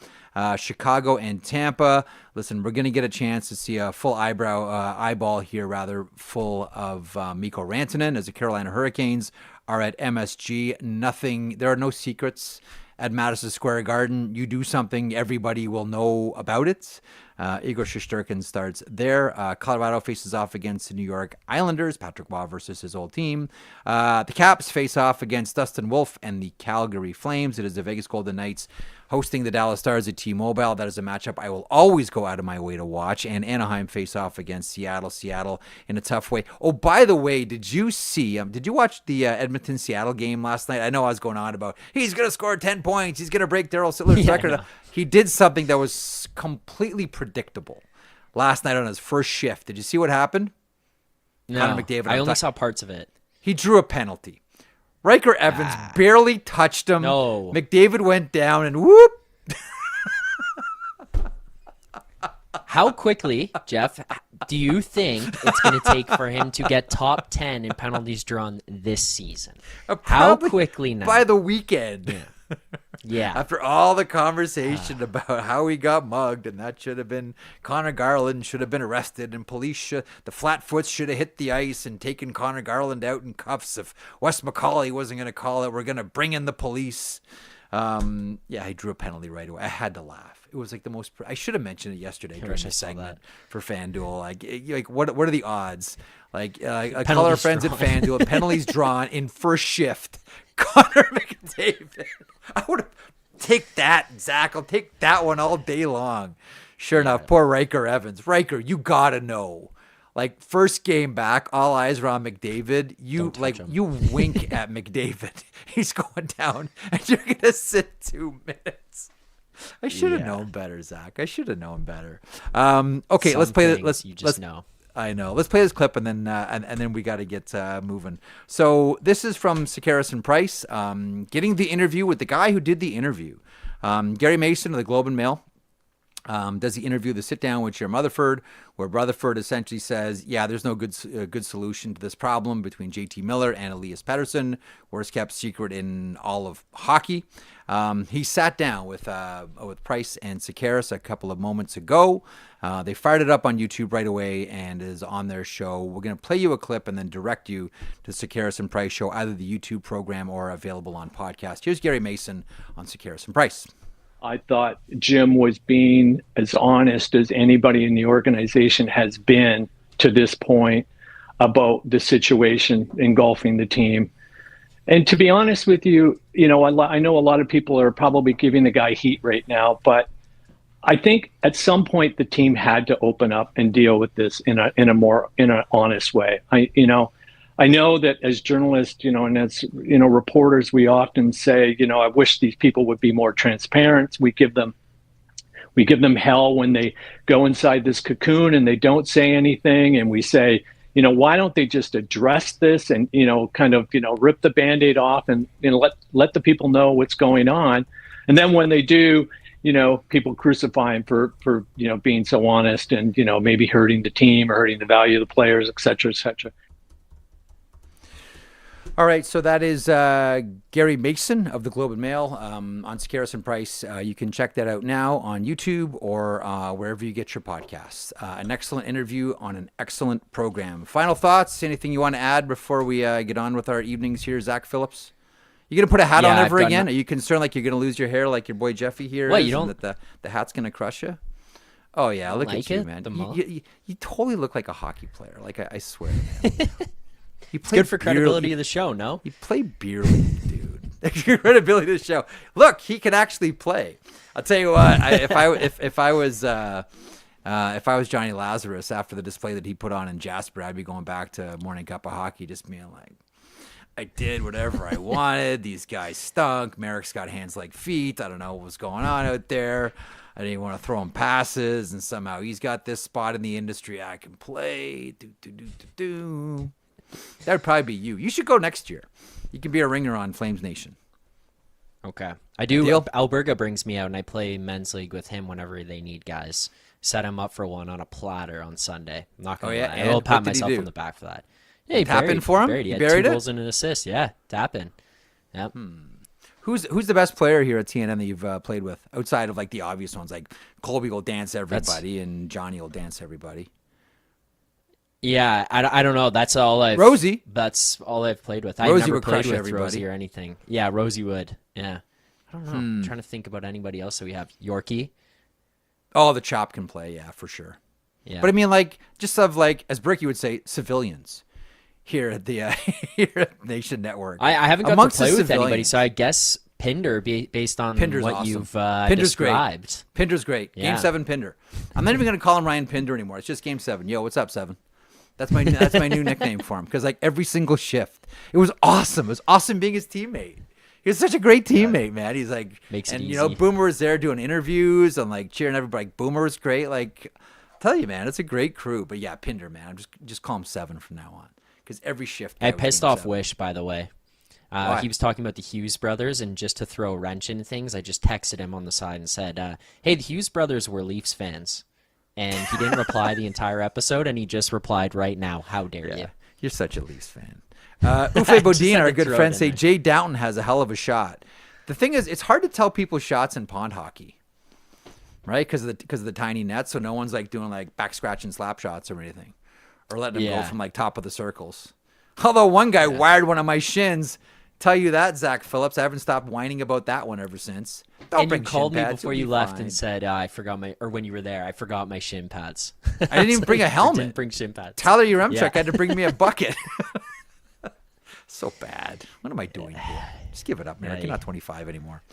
Chicago and Tampa. Listen, we're going to get a chance to see a full eyeball here, full of Mikko Rantanen as the Carolina Hurricanes are at MSG. There are no secrets at Madison Square Garden. You do something, everybody will know about it. Igor Shesterkin starts there. Colorado faces off against the New York Islanders. Patrick Waugh versus his old team. The Caps face off against Dustin Wolf and the Calgary Flames. It is the Vegas Golden Knights hosting the Dallas Stars at T-Mobile. That is a matchup I will always go out of my way to watch. And Anaheim face off against Seattle. Seattle in a tough way. Oh, by the way, did you watch the Edmonton-Seattle game last night? I know I was going on about, he's going to score 10 points. He's going to break Darryl Sittler's record. No. He did something that was completely predictable last night on his first shift. Did you see what happened? No, I only saw parts of it. He drew a penalty. Riker Evans barely touched him. No. McDavid went down and whoop. How quickly, Jeff, do you think it's going to take for him to get top 10 in penalties drawn this season? How quickly now? By the weekend. Yeah. After all the conversation about how he got mugged, and that should have been Connor Garland should have been arrested, and the Flatfoots should have hit the ice and taken Connor Garland out in cuffs. If Wes McCauley wasn't going to call it, we're going to bring in the police. He drew a penalty right away. I had to laugh. It was like the most. I should have mentioned it yesterday during the segment for FanDuel. Like what are the odds? I call our friends at FanDuel. Penalties drawn in first shift. Connor McDavid. I would take that, Zach. I'll take that one all day long. Sure enough, poor Riker Evans. Riker, you gotta know. Like, first game back, all eyes are on McDavid. You wink at McDavid. He's going down, and you're gonna sit 2 minutes. I should have known better, Zach. I should have known better. Okay, let's play it. Let's know. I know. Let's play this clip, and then we got to get moving. So this is from Sekeres and Price, getting the interview with the guy who did the interview. Gary Mason of the Globe and Mail does the interview, the sit-down with Jim Rutherford, where Rutherford essentially says, there's no good solution to this problem between JT Miller and Elias Pettersson, worst-kept secret in all of hockey. He sat down with Price and Sekeres a couple of moments ago. They fired it up on YouTube right away and is on their show. We're going to play you a clip and then direct you to Sekeres and Price show, either the YouTube program or available on podcast. Here's Gary Mason on Sekeres and Price. I thought Jim was being as honest as anybody in the organization has been to this point about the situation engulfing the team. And to be honest with you, I know a lot of people are probably giving the guy heat right now, but I think at some point the team had to open up and deal with this in an honest way. I know that as journalists, and as reporters, we often say, I wish these people would be more transparent. We give them hell when they go inside this cocoon and they don't say anything, and we say, why don't they just address this and rip the Band-Aid off and let the people know what's going on, and then when they do, people crucify him for being so honest and maybe hurting the team or hurting the value of the players, et cetera, et cetera. All right, so that is Gary Mason of the Globe and Mail on Sekeres and Price. You can check that out now on YouTube or wherever you get your podcasts. An excellent interview on an excellent program. Final thoughts? Anything you want to add before we get on with our evenings here, Zach Phillips? You gonna put a hat on ever again? Are you concerned like you're gonna lose your hair like your boy Jeffy here? What, you don't? That the hat's gonna crush you? Oh yeah, look at you, man. You totally look like a hockey player. Like I swear, man. It's good for credibility of the show, no? You play beer league, dude. Credibility of the show. Look, he can actually play. I'll tell you what. If I was Johnny Lazarus after the display that he put on in Jasper, I'd be going back to Morning Cup of Hockey, just being like, I did whatever I wanted. These guys stunk. Marek's got hands like feet. I don't know what was going on out there. I didn't want to throw him passes, and somehow he's got this spot in the industry I can play. That would probably be you. You should go next year. You can be a ringer on Flames Nation. Okay. I do. Deal? Alberga brings me out, and I play men's league with him whenever they need guys. Set him up for one on a platter on Sunday. I'm not going to lie. I will pat myself on the back for that. Yeah, he tap in for him? He had buried 2 it? goals and an assist. Yeah, tap in. Yep. Who's the best player here at TNN that you've played with outside of like the obvious ones? Like Colby will dance everybody and Johnny will dance everybody. Yeah, I don't know. That's all Rosie. That's all I've played with. Rosie I never would played crush with everybody. Rosie or anything. Yeah, Rosie would. Yeah. I don't know. I'm trying to think about anybody else that we have. Yorkie. Oh, the Chop can play, yeah, for sure. Yeah. But I mean, like, just of like, as Bricky would say, civilians here at the here at Nation Network. I haven't got Amongst to play the with anybody, civilians. so I guess Pinder, based on Pinder's what awesome. you've Pinder's described. great. Pinder's great. Yeah. Game 7 Pinder. I'm not even going to call him Ryan Pinder anymore. It's just Game 7. Yo, what's up, 7? That's my new nickname for him because like every single shift, it was awesome. It was awesome being his teammate. He was such a great teammate, man. He's like, Makes it and easy. you know, Boomer was there doing interviews and like cheering everybody. Like, Boomer was great. Like, I'll tell you, man, it's a great crew. But yeah, Pinder, man, I'm just call him 7 from now on because every shift. I guy was pissed Game off 7. Wish, by the way. Why? He was talking about the Hughes brothers, and just to throw a wrench into things, I just texted him on the side and said, hey, the Hughes brothers were Leafs fans. And he didn't reply the entire episode, and he just replied right now. How dare you? You're such a Leafs fan. Uwe Bodine, had our to good throw friend, it in say there. Jay Downton has a hell of a shot. The thing is, it's hard to tell people's shots in pond hockey, right? Because of the tiny nets, so no one's like doing like back scratching slap shots or anything, or letting them go from like top of the circles. Although one guy wired one of my shins. Tell you that, Zach Phillips. I haven't stopped whining about that one ever since. Don't And bring you called shin me pads, before you'll you be left fine. and said, I forgot my, or when you were there, I forgot my shin pads. I didn't even bring a I helmet. didn't bring shin pads. Tyler Yaremchuk Yeah. had to bring me a bucket. So bad. What am I doing here? Just give it up, Merrick. Yeah, You're not 25 anymore.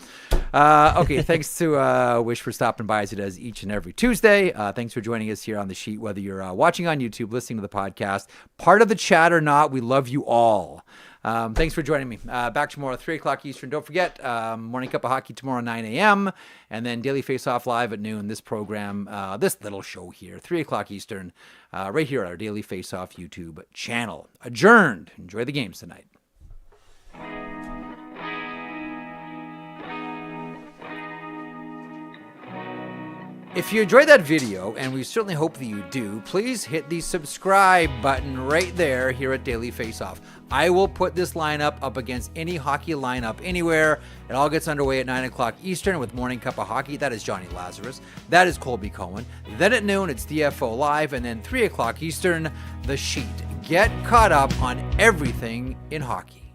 Okay, thanks to Wish for stopping by as he does each and every Tuesday. Thanks for joining us here on The Sheet, whether you're watching on YouTube, listening to the podcast, part of the chat or not, we love you all. Thanks for joining me. Back tomorrow, 3 o'clock Eastern. Don't forget, Morning Cup of Hockey tomorrow, 9 a.m. And then Daily Faceoff Live at noon. This program, this little show here, 3 o'clock Eastern, right here at our Daily Faceoff YouTube channel. Adjourned. Enjoy the games tonight. If you enjoyed that video, and we certainly hope that you do, please hit the subscribe button right there here at Daily Faceoff. I will put this lineup up against any hockey lineup anywhere. It all gets underway at 9 o'clock Eastern with Morning Cup of Hockey. That is Johnny Lazarus. That is Colby Cohen. Then at noon, it's DFO Live. And then 3 o'clock Eastern, The Sheet. Get caught up on everything in hockey.